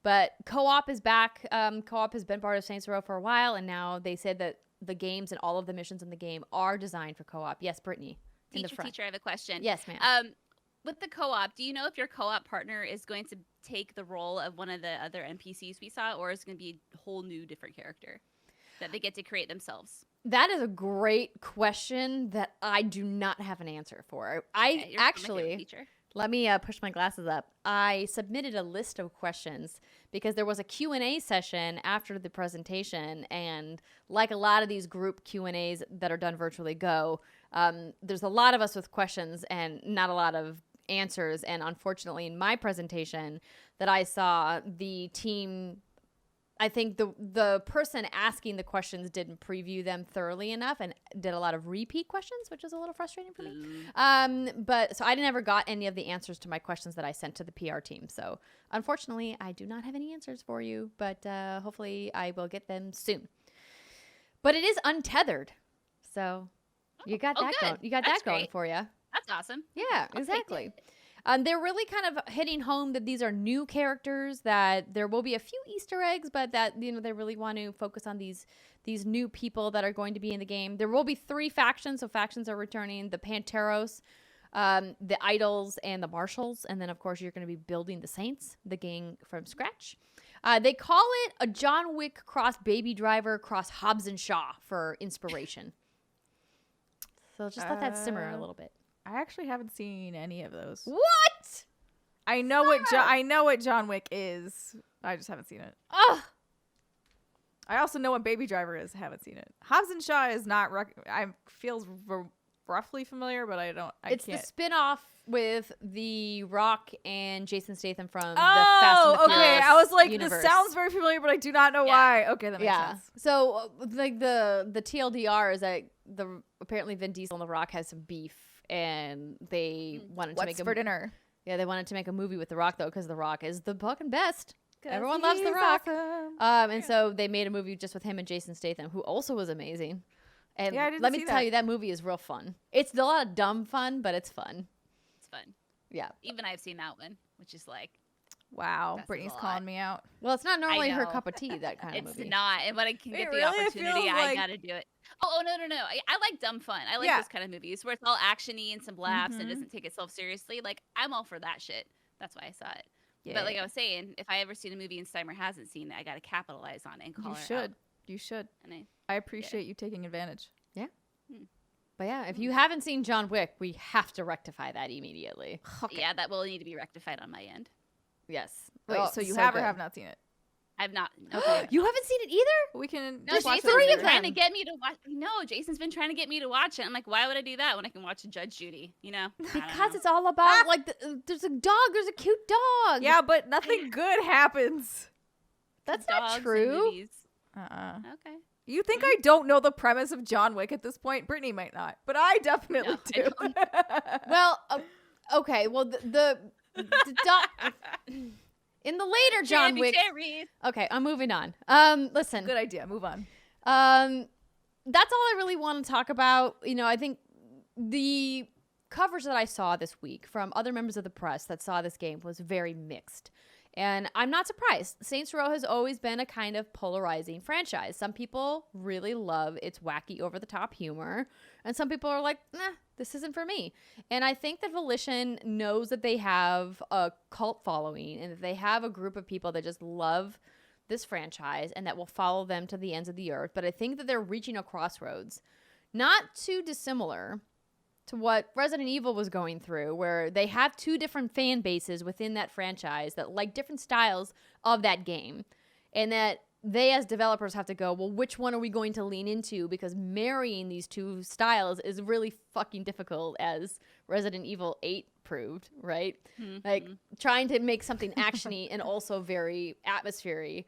But co-op is back. Co-op has been part of Saints Row for a while, and now they said that the games and all of the missions in the game are designed for co-op. Yes, Brittany. Teacher, I have a question. Yes, ma'am. With the co-op, do you know if your co-op partner is going to take the role of one of the other NPCs we saw, or is it going to be a whole new different character that they get to create themselves? That is a great question that I do not have an answer for. I actually, let me push my glasses up. I submitted a list of questions because there was a Q&A session after the presentation, and like a lot of these group Q&As that are done virtually there's a lot of us with questions and not a lot of answers. And unfortunately, in my presentation that I saw, the team, I think the person asking the questions didn't preview them thoroughly enough and did a lot of repeat questions, which is a little frustrating for me. But so I never got any of the answers to my questions that I sent to the PR team. So unfortunately, I do not have any answers for you, but hopefully I will get them soon. But it is untethered. So you got that going. You got that going for you. That's awesome. Yeah, exactly. They're really kind of hitting home that these are new characters, that there will be a few Easter eggs, but that, you know, they really want to focus on these new people that are going to be in the game. There will be 3 factions, so factions are returning: the Panteros, the Idols, and the Marshals. And then, of course, you're going to be building the Saints, the gang from scratch. They call it a John Wick cross Baby Driver cross Hobbs and Shaw for inspiration. So just let that simmer a little bit. I actually haven't seen any of those. What? I know what John Wick is. I just haven't seen it. Ugh. I also know what Baby Driver is. I haven't seen it. Hobbs and Shaw is not. I feels roughly familiar, but I can't. It's the spin-off with The Rock and Jason Statham from the Fast and the Furious okay. I was like, universe. This sounds very familiar, but I do not know why. Okay, that makes sense. So like the TLDR is that apparently Vin Diesel and The Rock has some beef, and they wanted to make for dinner. Yeah, they wanted to make a movie with The Rock though, because The Rock is the fucking best. Everyone loves The Rock. Awesome. And so they made a movie just with him and Jason Statham, who also was amazing. And Yeah, I didn't let me see tell that. you, that movie is real fun. It's a lot of dumb fun, but it's fun. It's fun. Yeah. Even I've seen that one, which is like, Wow, That says Brittany's a lot. calling me out. Well, it's not normally her know. cup of tea, that kind of it's movie. not. And when I can It get the really opportunity, feels I like- gotta do it. Oh, no. I like dumb fun. I like Yeah. those kind of movies where it's all actiony and some laughs and Mhm. doesn't take itself seriously. Like, I'm all for that shit. That's why I saw it. Yeah. But like I was saying, if I ever seen a movie and Steimer hasn't seen it, I gotta capitalize on it and call You her should. out. You should. And I appreciate you taking advantage. But yeah, if you haven't seen John Wick, we have to rectify that immediately. Okay. yeah, that will need to be rectified on my end. Yes. Wait, Oh, so you so have or good. have not seen it? I've not. No. You haven't seen it either? We can No, just watch Jason's it three been of later. trying to them. get me to watch. No, Jason's been trying to get me to watch it. I'm like, why would I do that when I can watch Judge Judy? You know, I don't Because know. it's all about, like, there's a dog. There's a cute dog. Yeah, but nothing good happens. That's Dogs not and true. movies. Okay. Okay. You think I don't know the premise of John Wick at this point? Brittany might not, but I definitely No, I do. Well, okay. Well, the dog. In the later John Cherry, Wick. cherries. Okay, I'm moving on. Listen. Good idea. Move on. That's all I really want to talk about. You know, I think the coverage that I saw this week from other members of the press that saw this game was very mixed. And I'm not surprised. Saints Row has always been a kind of polarizing franchise. Some people really love its wacky, over-the-top humor. And some people are like, nah, this isn't for me. And I think that Volition knows that they have a cult following and that they have a group of people that just love this franchise and that will follow them to the ends of the earth. But I think that they're reaching a crossroads, not too dissimilar to what Resident Evil was going through, where they have two different fan bases within that franchise that like different styles of that game. And that they as developers have to go, well, which one are we going to lean into? Because marrying these two styles is really fucking difficult, as Resident Evil 8 proved, right? Like trying to make something actiony and also very atmospheric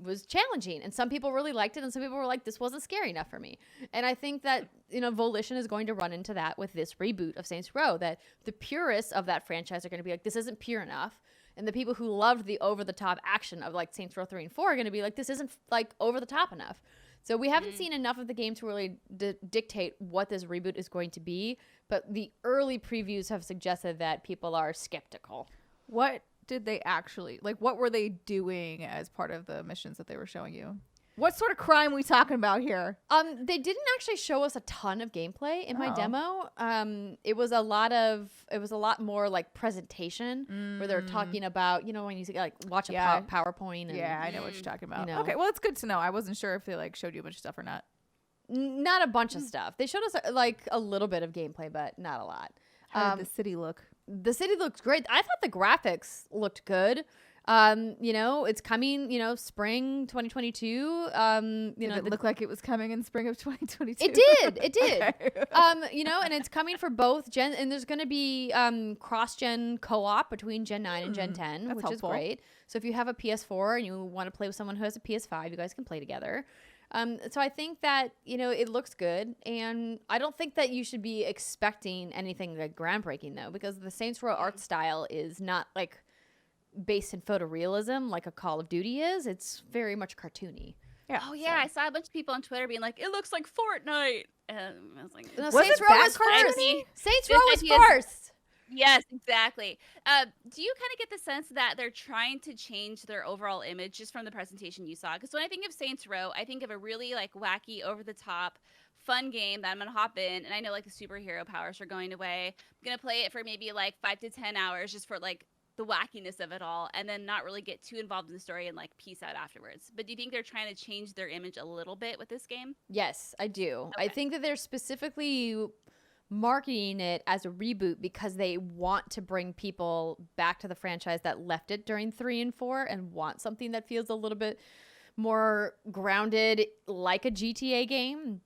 was challenging, and some people really liked it and some people were like, this wasn't scary enough for me. And I think that, you know, Volition is going to run into that with this reboot of Saints Row, that the purists of that franchise are going to be like, this isn't pure enough, and the people who loved the over-the-top action of like Saints Row 3 and 4 are going to be like, this isn't like over-the-top enough. So we haven't seen enough of the game to really dictate what this reboot is going to be, but the early previews have suggested that people are skeptical. What did they actually, like, what were they doing as part of the missions that they were showing you? What sort of crime are we talking about here? They didn't actually show us a ton of gameplay in my Oh. demo. It was a lot more like presentation where they're talking about, you know, when you like watch a Yeah. PowerPoint. And Yeah, I know what you're talking about. know. Okay, well, it's good to know. I wasn't sure if they like showed you a bunch of stuff or not. Not a bunch of stuff. They showed us like a little bit of gameplay, but not a lot. How did the city look? The city looks great. I thought the graphics looked good. You know, it's coming, you know, spring 2022. You Did know, it look like it was coming in spring of 2022? it did. It did. Okay. You know, and it's coming for both gen, and there's going to be cross-gen co-op between Gen 9 and Gen 10, that's which helpful. is great. So if you have a PS4 and you want to play with someone who has a PS5, you guys can play together. So I think that, you know, it looks good, and I don't think that you should be expecting anything like groundbreaking though, because the Saints Row art style is not like based in photorealism like a Call of Duty is. It's very much cartoony. Yeah. Oh yeah, I saw a bunch of people on Twitter being like, "It looks like Fortnite," and I was like, No, Was Saints it Row that was first. cartoony? Saints This Row was idea is- first. Yes, exactly. Do you kind of get the sense that they're trying to change their overall image just from the presentation you saw? Because when I think of Saints Row, I think of a really like wacky, over the top, fun game that I'm gonna hop in, and I know like the superhero powers are going away. I'm gonna play it for maybe like 5 to 10 hours just for like the wackiness of it all, and then not really get too involved in the story and like peace out afterwards. But do you think they're trying to change their image a little bit with this game? Yes, I do. I Okay. think that they're specifically marketing it as a reboot because they want to bring people back to the franchise that left it during 3 and 4 and want something that feels a little bit more grounded, like a GTA game,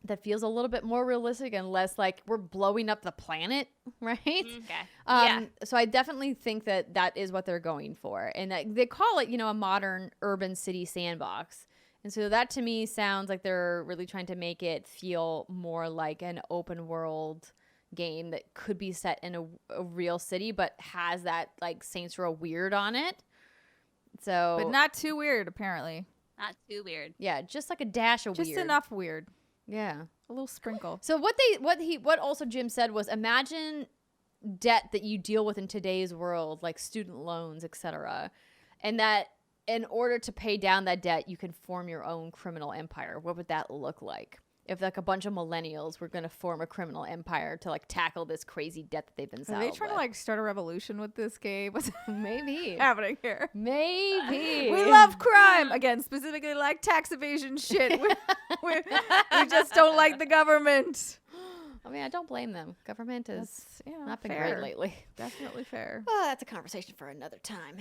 that feels a little bit more realistic and less like we're blowing up the planet, right? Okay. So I definitely think that that is what they're going for. And that they call it, you know, a modern urban city sandbox. And so that to me sounds like they're really trying to make it feel more like an open world game that could be set in a real city, but has that like Saints Row weird on it. So, But not too weird, apparently. Not too weird. yeah, just like a dash of Just weird. enough weird. Yeah. A little sprinkle. So what also Jim said was, imagine debt that you deal with in today's world, like student loans, etc., and that in order to pay down that debt, you can form your own criminal empire. What would that look like? If like a bunch of millennials were going to form a criminal empire to like tackle this crazy debt that they've been saddled Are they trying with. to like start a revolution with this game? What's Maybe happening here? Maybe We love crime again, specifically like tax evasion shit. We just don't like the government. I mean, I don't blame them. Government has That's, not been fair. great lately. Definitely fair. Well, that's a conversation for another time.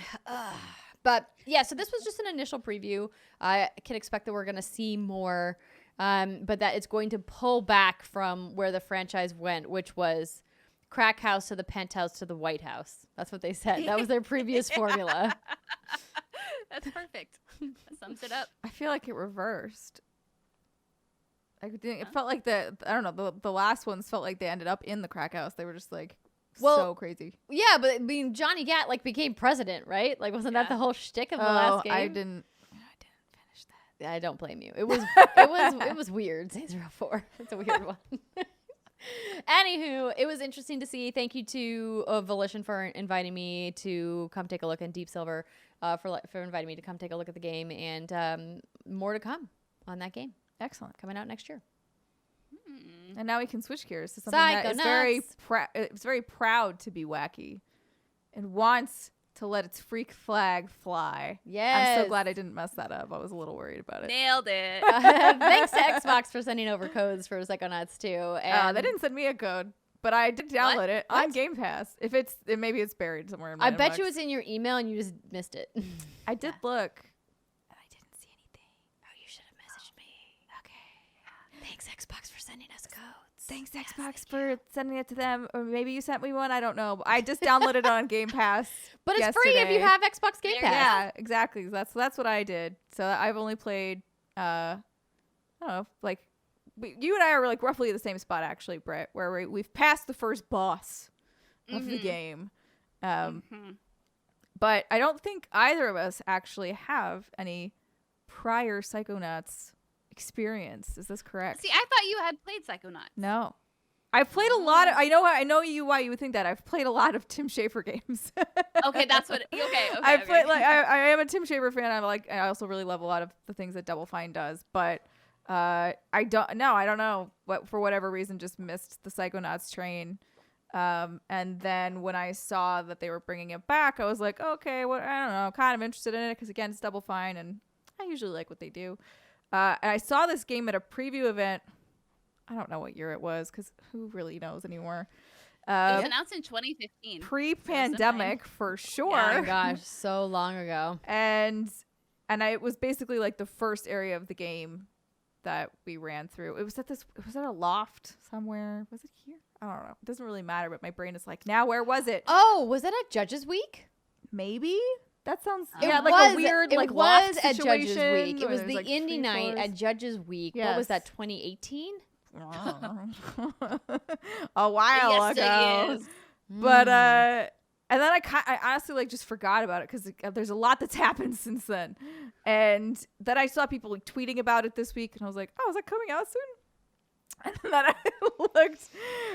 But yeah, so this was just an initial preview. I can expect that we're going to see more, but that it's going to pull back from where the franchise went, which was crack house to the penthouse to the White House. That's what they said. That was their previous formula. That's perfect. That sums it up. I feel like it reversed. It felt like I don't know, the last ones felt like they ended up in the crack house. They were just like so crazy. Yeah, but I mean, Johnny Gat like became president, right? Like, wasn't that the whole shtick of the last game? I didn't finish that. I don't blame you. It was it was weird. Saints Row 4. It's a weird one. Anywho, it was interesting to see. Thank you to Volition for inviting me to come take a look, and Deep Silver for inviting me to come take a look at the game, and more to come on that game. Excellent. Coming out next year. And now we can switch gears to something that is it's very proud to be wacky and wants to let its freak flag fly. Yes. I'm so glad I didn't mess that up. I was a little worried about it. Nailed it. Thanks to Xbox for sending over codes for Psychonauts 2. And They didn't send me a code, but I did download it on Game Pass. Maybe it's buried somewhere in my I bet inbox. you it's in your email and you just missed it. I did look. And I didn't see anything. Oh, you should have messaged me. Okay. Thanks, Xbox, for sending us codes. Thanks, Xbox, for sending it to them. Or maybe you sent me one. I don't know. I just downloaded it on Game Pass. But it's yesterday. free if you have Xbox Game Pass. Yeah, exactly. That's what I did. So I've only played, I don't know, like, you and I are like roughly at the same spot, actually, Britt, where we've passed the first boss of the game. But I don't think either of us actually have any prior Psychonauts experience. Is this correct? See, I thought you had played Psychonauts. No. I've played a lot of, I know you why you would think that. I've played a lot of Tim Schafer games. Okay, that's what. Okay. I played like I am a Tim Schafer fan. I also really love a lot of the things that Double Fine does, but I don't know what, for whatever reason, just missed the Psychonauts train. And then when I saw that they were bringing it back, I was like, okay, I don't know, kind of interested in it because again, it's Double Fine, and I usually like what they do. And I saw this game at a preview event. I don't know what year it was because who really knows anymore. It was announced in 2015. Pre-pandemic for sure. Oh my gosh, so long ago. And it was basically like the first area of the game that we ran through. It was at a loft somewhere. Was it here? I don't know. It doesn't really matter, but my brain is like, now where was it? Oh, was that at Judges Week? Maybe? That sounds It like was, a weird it like was loft at Judges situation Week. It where was there's, the like, indie 3 night floors. at Judges Week. Yes. What was that, 2018? A while Yes, ago. it is. But and then I honestly like just forgot about it because there's a lot that's happened since then. And then I saw people like tweeting about it this week, and I was like, oh, is that coming out soon? And then I looked,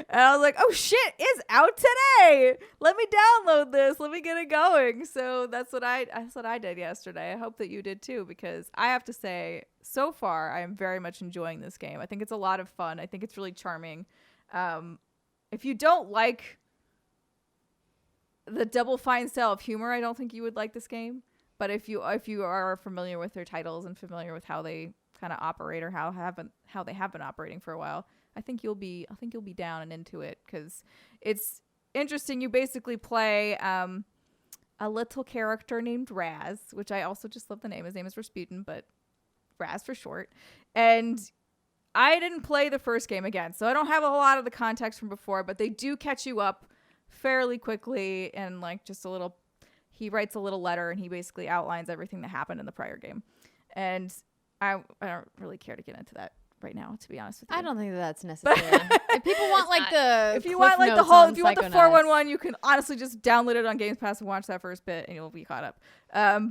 and I was like, oh shit, it's out today. Let me download this. Let me get it going. So that's what I did yesterday. I hope that you did too, because I have to say, so far, I am very much enjoying this game. I think it's a lot of fun. I think it's really charming. If you don't like the Double Fine style of humor, I don't think you would like this game. But if you are familiar with their titles and familiar with how they kind of operate or how they have been operating for a while, I think you'll be down and into it because it's interesting. You basically play a little character named Raz, which I also just love the name. His name is Rasputin, but Raz for short. And I didn't play the first game again, so I don't have a lot of the context from before, but they do catch you up fairly quickly, and like just a little, he writes a little letter and he basically outlines everything that happened in the prior game. And I don't really care to get into that right now, to be honest with you. I don't think that's necessary. If people want like the if you want like the whole, if you want the 411, you can honestly just download it on Games Pass and watch that first bit and you'll be caught up.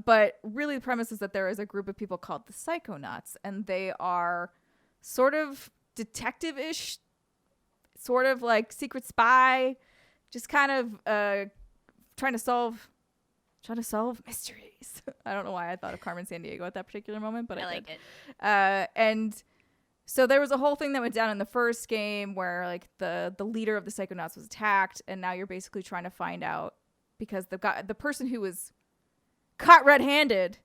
But really the premise is that there is a group of people called the Psychonauts, and they are sort of detective-ish, sort of like secret spy, just kind of trying to solve mysteries. I don't know why I thought of Carmen Sandiego at that particular moment, but I like did. it. And so there was a whole thing that went down in the first game where like the leader of the Psychonauts was attacked, and now you're basically trying to find out, because the person who was caught red-handed,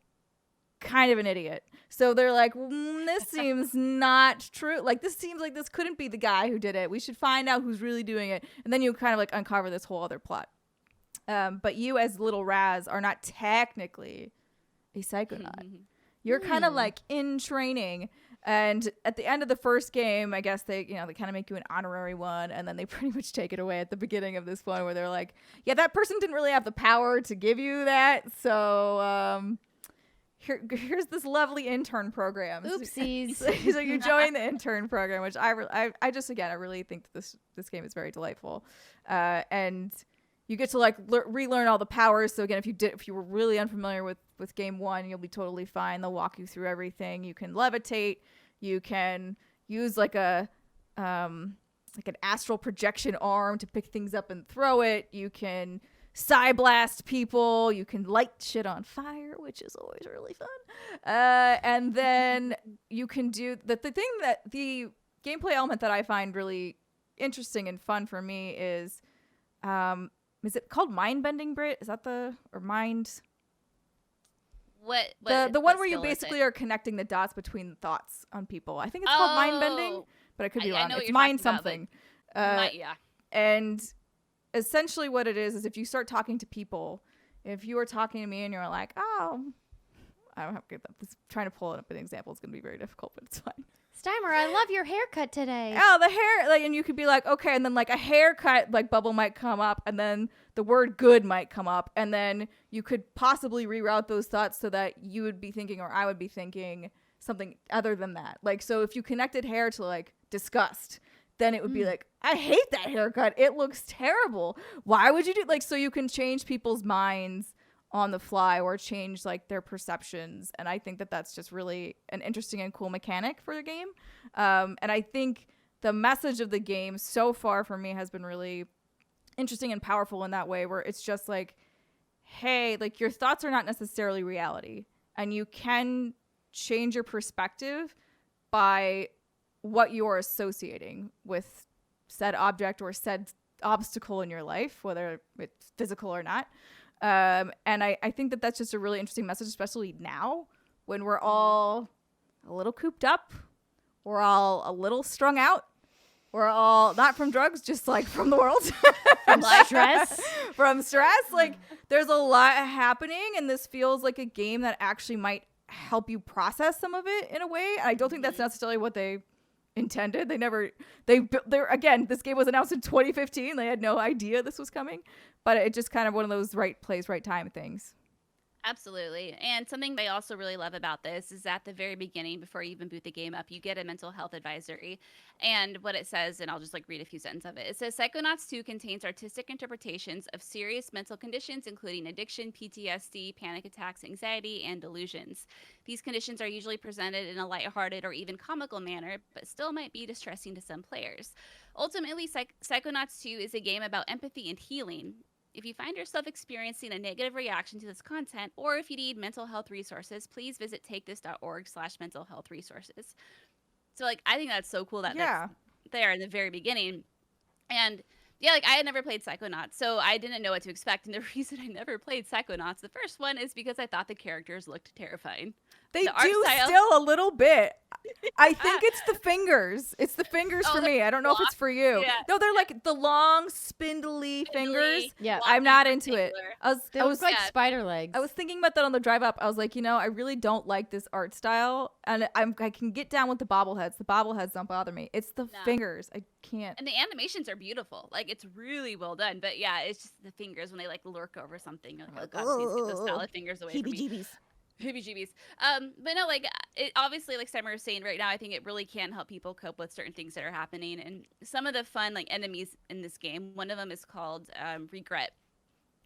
kind of an idiot. So they're like, this seems not true. Like, this seems like this couldn't be the guy who did it. We should find out who's really doing it. And then you kind of like uncover this whole other plot. But you as little Raz are not technically a Psychonaut. You're kind of like in training. And at the end of the first game, I guess they kind of make you an honorary one, and then they pretty much take it away at the beginning of this one, where they're like, yeah, that person didn't really have the power to give you that, so here's this lovely intern program. Oopsies. So you join the intern program, which I really think that this game is very delightful, and you get to like relearn all the powers. So again, if you were really unfamiliar with game one, you'll be totally fine. They'll walk you through everything. You can levitate. You can use like an astral projection arm to pick things up and throw it. You can psi blast people. You can light shit on fire, which is always really fun. And then you can do the thing that the gameplay element that I find really interesting and fun for me is it called mind bending, Britt? Is that mind? The one where you basically are connecting the dots between the thoughts on people. I think it's called mind bending, but I could be wrong. I know it's mind something. Yeah. And essentially what it is if you start talking to people, if you are talking to me and you're like, oh, I don't have to get this. Trying to pull up an example is going to be very difficult, but it's fine. Steimer, I love your haircut today. Oh, the hair, like, and you could be like, okay, and then like a haircut like bubble might come up, and then the word good might come up, and then you could possibly reroute those thoughts so that you would be thinking, or I would be thinking something other than that. Like, so if you connected hair to like disgust, then it would be like, I hate that haircut. It looks terrible. Why would you do like, so you can change people's minds on the fly or change like their perceptions, and I think that that's just really an interesting and cool mechanic for the game, and I think the message of the game so far for me has been really interesting and powerful in that way, where it's just like, hey, like your thoughts are not necessarily reality, and you can change your perspective by what you're associating with said object or said obstacle in your life, whether it's physical or not. And I think that that's just a really interesting message, especially now when we're all a little cooped up, we're all a little strung out, we're all not from drugs, just like from the world, from stress. From stress. Like there's a lot happening, and this feels like a game that actually might help you process some of it in a way. And I don't think that's necessarily what they intended. Again, this game was announced in 2015. They had no idea this was coming, but it just kind of one of those right place, right time things. Absolutely. And something I also really love about this is at the very beginning, before you even boot the game up, you get a mental health advisory. And what it says, and I'll just like read a few sentences of it. It says, Psychonauts 2 contains artistic interpretations of serious mental conditions, including addiction, PTSD, panic attacks, anxiety, and delusions. These conditions are usually presented in a lighthearted or even comical manner, but still might be distressing to some players. Ultimately, Psychonauts 2 is a game about empathy and healing. If you find yourself experiencing a negative reaction to this content, or if you need mental health resources, please visit takethis.org/mental health resources. So, like, I think that's so cool that that's there in the very beginning. And yeah, like I had never played Psychonauts, so I didn't know what to expect. And the reason I never played Psychonauts, the first one, is because I thought the characters looked terrifying. They do still a little bit. I think it's the fingers. It's the fingers for me. I don't know if it's for you. Yeah. No, they're like the long, spindly fingers. Yeah, I'm not into it. They look like spider legs. I was thinking about that on the drive up. I was like, I really don't like this art style, and I can get down with the bobbleheads. The bobbleheads don't bother me. It's the fingers. I can't. And the animations are beautiful. Like, it's really well done. But yeah, it's just the fingers when they like lurk over something. Like, oh God, please get those solid fingers away from me. Heebie-jeebies. But no, like, it obviously, like Steimer was saying right now, I think it really can help people cope with certain things that are happening. And some of the fun, like, enemies in this game, one of them is called Regret.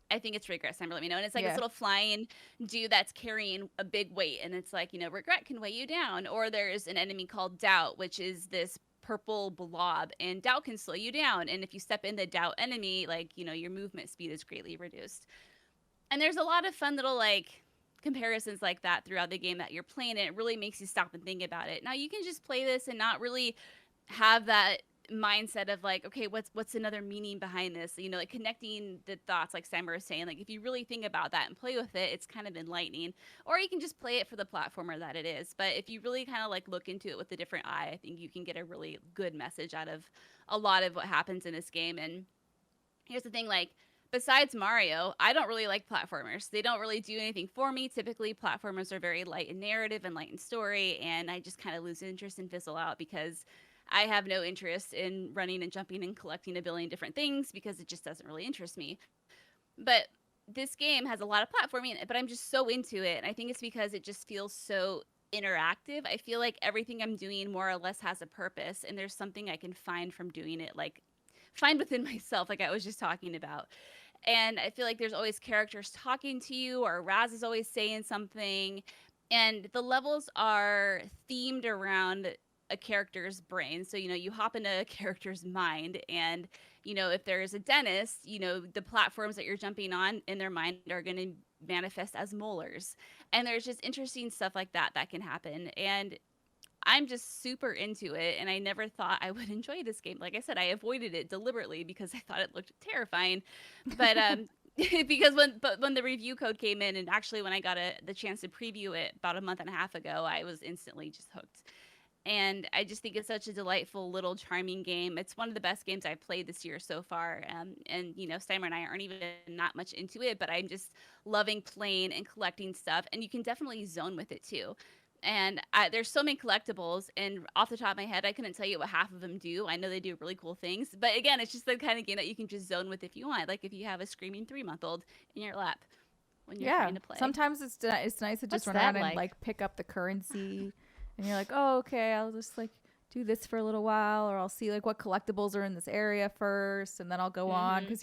I think it's Regret. Steimer, let me know. And it's like this little flying dude that's carrying a big weight. And it's like, regret can weigh you down. Or there's an enemy called Doubt, which is this purple blob, and doubt can slow you down. And if you step in the doubt enemy, like, you know, your movement speed is greatly reduced. And there's a lot of fun little like comparisons like that throughout the game that you're playing, and it really makes you stop and think about it. Now you can just play this and not really have that mindset of like, okay, what's another meaning behind this, you know, like connecting the thoughts, like Steimer was saying. Like if you really think about that and play with it, it's kind of enlightening. Or you can just play it for the platformer that it is. But if you really kind of like look into it with a different eye, I think you can get a really good message out of a lot of what happens in this game. And here's the thing, like, besides Mario, I don't really like platformers. They don't really do anything for me. Typically, platformers are very light in narrative and light in story, and I just kind of lose interest and fizzle out because I have no interest in running and jumping and collecting a billion different things because it just doesn't really interest me. But this game has a lot of platforming, but I'm just so into it, and I think it's because it just feels so interactive. I feel like everything I'm doing more or less has a purpose, and there's something I can find from doing it, like find within myself, like I was just talking about. And I feel like there's always characters talking to you, or Raz is always saying something. And the levels are themed around a character's brain. So, you know, you hop into a character's mind, and, you know, if there's a dentist, you know, the platforms that you're jumping on in their mind are going to manifest as molars. And there's just interesting stuff like that that can happen. And I'm just super into it, and I never thought I would enjoy this game. Like I said, I avoided it deliberately because I thought it looked terrifying. But because when the review code came in, and actually when I got the chance to preview it about a month and a half ago, I was instantly just hooked. And I just think it's such a delightful little charming game. It's one of the best games I've played this year so far. And you know, Steimer and I aren't even not much into it, but I'm just loving playing and collecting stuff. And you can definitely zone with it too. And there's so many collectibles, and off the top of my head, I couldn't tell you what half of them do. I know they do really cool things, but again, it's just the kind of game that you can just zone with if you want. Like if you have a screaming 3-month-old in your lap when you're trying to play. Sometimes it's nice to just run around and like pick up the currency, and you're like, oh, okay, I'll just like do this for a little while, or I'll see like what collectibles are in this area first, and then I'll go on. Because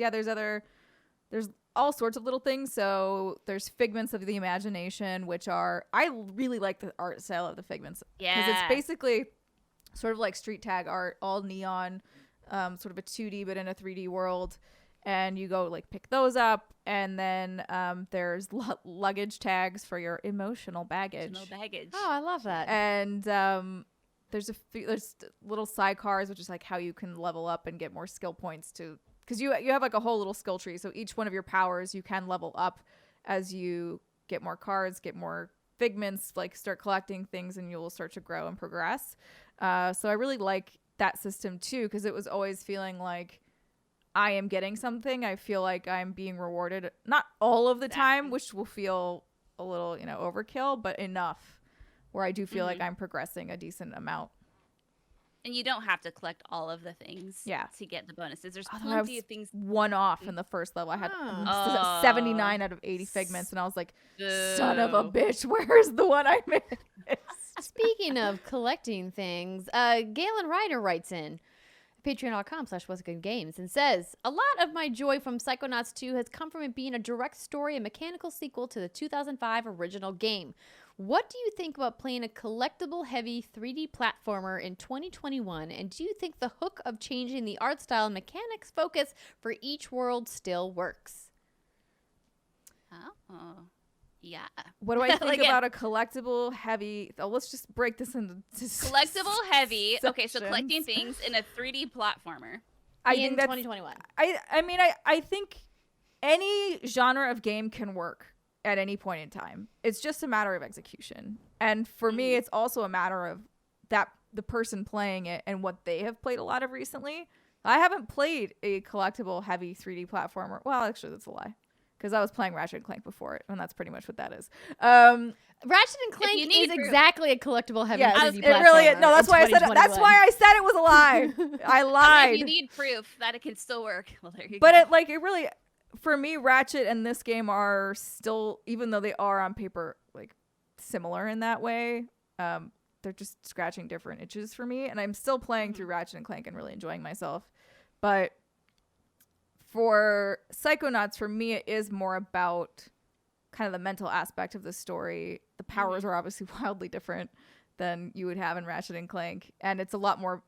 there's all sorts of little things. So there's figments of the imagination, which are, I really like the art style of the figments. Yeah. Because it's basically sort of like street tag art, all neon, sort of a 2D but in a 3D world. And you go like pick those up. And then there's luggage tags for your emotional baggage. Oh, I love that. And there's little sidecars, which is like how you can level up and get more skill points to, because you have like a whole little skill tree. So each one of your powers you can level up as you get more cards, get more figments, like start collecting things, and you'll start to grow and progress. So I really like that system too, because it was always feeling like I am getting something. I feel like I'm being rewarded, not all of the time, which will feel a little, you know, overkill, but enough where I do feel like I'm progressing a decent amount. And you don't have to collect all of the things to get the bonuses. There's plenty of things. One off in the first level. I had 79 out of 80 figments, and I was like, son of a bitch, where's the one I missed? Speaking of collecting things, Galen Ryder writes in patreon.com/what'sgoodgames and says, a lot of my joy from Psychonauts 2 has come from it being a direct story and mechanical sequel to the 2005 original game. What do you think about playing a collectible-heavy 3D platformer in 2021, and do you think the hook of changing the art style and mechanics focus for each world still works? Oh, yeah. What do I think about a collectible-heavy... Oh, let's just break this into... Collectible-heavy. Okay, so collecting things in a 3D platformer. In 2021. I think any genre of game can work at any point in time. It's just a matter of execution. And for me, it's also a matter of the person playing it and what they have played a lot of recently. I haven't played a collectible heavy 3D platformer. Well, actually, that's a lie, because I was playing Ratchet & Clank before it, and that's pretty much what that is. Ratchet & Clank is exactly a collectible heavy 3D platformer. It really is. No, that's why I said it. That's why I said it was a lie. I lied. If you need proof that it can still work, well, there you go. But it really, for me, Ratchet and this game are still, even though they are on paper like similar in that way, they're just scratching different itches for me, and I'm still playing through Ratchet & Clank and really enjoying myself. But for Psychonauts, for me, it is more about kind of the mental aspect of the story. The powers are obviously wildly different than you would have in Ratchet & Clank, and it's a lot more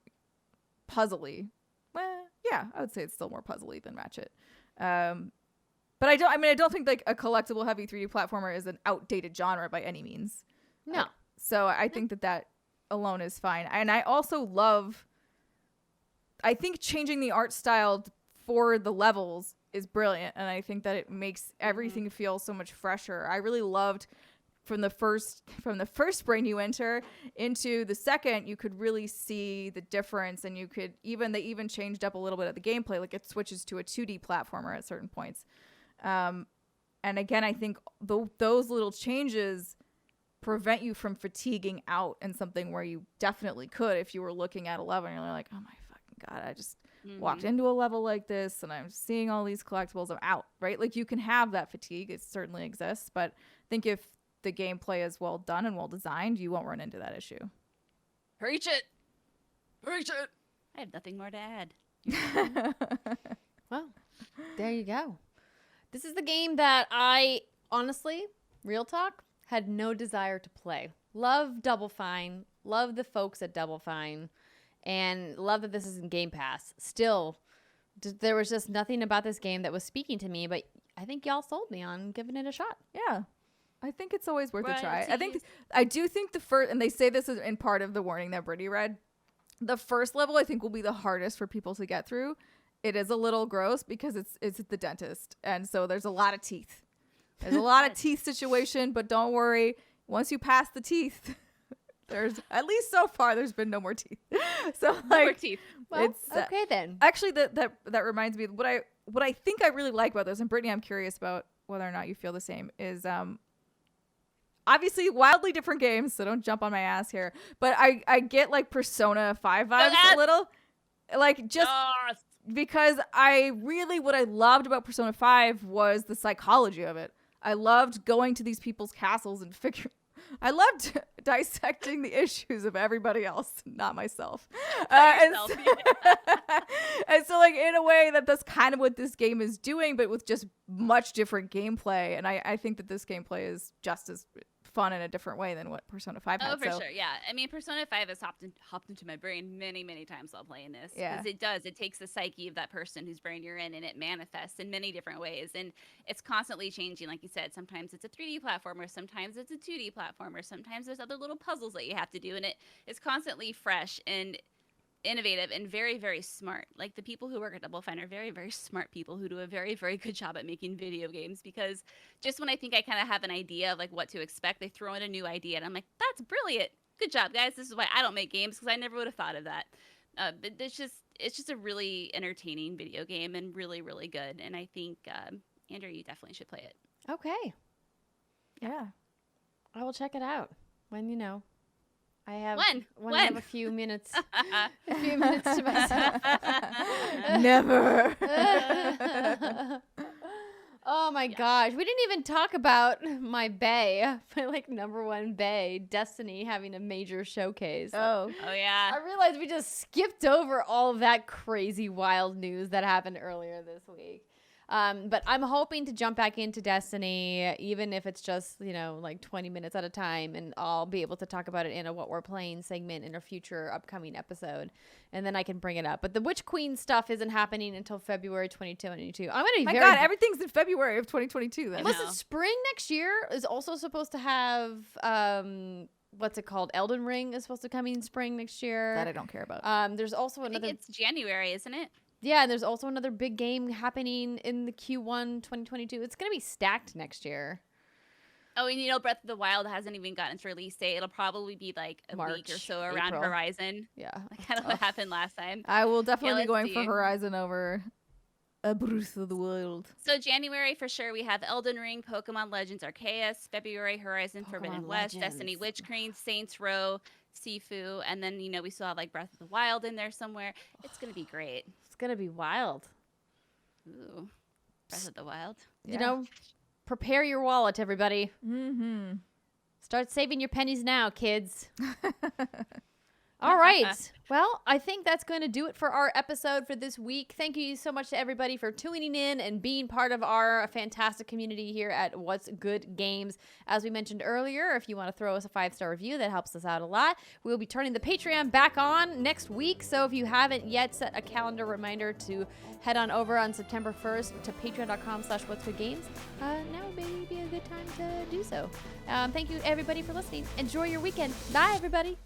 puzzly. Well, yeah, I would say it's still more puzzly than Ratchet. But I don't think like a collectible heavy 3D platformer is an outdated genre by any means. No. So I think that alone is fine. And I also I think changing the art style for the levels is brilliant. And I think that it makes everything feel so much fresher. I really loved from the first brain you enter into the second, you could really see the difference. And they even changed up a little bit of the gameplay. Like it switches to a 2D platformer at certain points. And again, I think those little changes prevent you from fatiguing out in something where you definitely could if you were looking at 11 and you're like, oh my fucking God, I just walked into a level like this and I'm seeing all these collectibles, I'm out, right? Like you can have that fatigue. It certainly exists. But I think if the gameplay is well done and well designed, you won't run into that issue. Preach it. Preach it. I have nothing more to add. Well, there you go. This is the game that I honestly, real talk, had no desire to play. Love Double Fine. Love the folks at Double Fine. And love that this is in Game Pass. Still, there was just nothing about this game that was speaking to me, but I think y'all sold me on giving it a shot. Yeah. I think it's always worth a try. I do think the first, and they say this is in part of the warning that Brittany read, the first level I think will be the hardest for people to get through. It is a little gross because it's at the dentist. And so there's a lot of teeth. There's a lot of teeth situation, but don't worry. Once you pass the teeth, there's at least so far there's been no more teeth. So like no more teeth. Well, it's okay then. Actually that reminds me what I think I really like about this, and Brittany, I'm curious about whether or not you feel the same, is obviously wildly different games, so don't jump on my ass here. But I get like Persona 5 vibes a little. Like just because what I loved about Persona 5 was the psychology of it. I loved going to these people's castles and I loved dissecting the issues of everybody else, not myself. And so like in a way that's kind of what this game is doing, but with just much different gameplay. And I think that this gameplay is just as fun in a different way than what Persona 5 had. Oh, for sure. Yeah. I mean, Persona 5 has hopped into my brain many, many times while playing this. Yeah. Because it takes the psyche of that person whose brain you're in, and it manifests in many different ways. And it's constantly changing. Like you said, sometimes it's a 3D platformer, sometimes it's a 2D platformer, sometimes there's other little puzzles that you have to do. And it's constantly fresh and innovative and very, very smart. Like the people who work at Double Fine are very, very smart people who do a very, very good job at making video games, because just when I think I kind of have an idea of like what to expect, they throw in a new idea and I'm like, that's brilliant. Good job, guys. This is why I don't make games, because I never would have thought of that. But it's just a really entertaining video game and really, really good. And I think, Andrea, you definitely should play it. Okay. Yeah. I will check it out when I have when? I have a few minutes to myself. Never. Oh my gosh, we didn't even talk about my number one bae, Destiny, having a major showcase. Oh yeah. I realized we just skipped over all of that crazy wild news that happened earlier this week. But I'm hoping to jump back into Destiny, even if it's just, like 20 minutes at a time, and I'll be able to talk about it in a What We're Playing segment in a future upcoming episode, and then I can bring it up. But the Witch Queen stuff isn't happening until February 2022. I'm going to be my God, everything's in February of 2022 then. Listen, spring next year is also supposed to have, what's it called? Elden Ring is supposed to come in spring next year. That I don't care about. There's also another. I think it's January, isn't it? Yeah, and there's also another big game happening in the Q1 2022. It's going to be stacked next year. Oh, and Breath of the Wild hasn't even gotten its release date. It'll probably be like a March, week or so around April. Horizon. Yeah. Like kind of what happened last time. I will definitely be going let's for see. Horizon over a Breath of the Wild. So January for sure, we have Elden Ring, Pokemon Legends Arceus. February, Horizon Forbidden West, Legends. Destiny Witch Queen, Saints Row, Sifu, and then we still have like Breath of the Wild in there somewhere. It's gonna be great. It's going to be wild. Ooh, Breath of the Wild. Yeah. Prepare your wallet, everybody. Mm-hmm. Start saving your pennies now, kids. All right. Well, I think that's going to do it for our episode for this week. Thank you so much to everybody for tuning in and being part of our fantastic community here at What's Good Games. As we mentioned earlier, if you want to throw us a 5-star review, that helps us out a lot. We'll be turning the Patreon back on next week. So if you haven't yet set a calendar reminder to head on over on September 1st to patreon.com/whatsgoodgames, now may be a good time to do so. Thank you, everybody, for listening. Enjoy your weekend. Bye, everybody.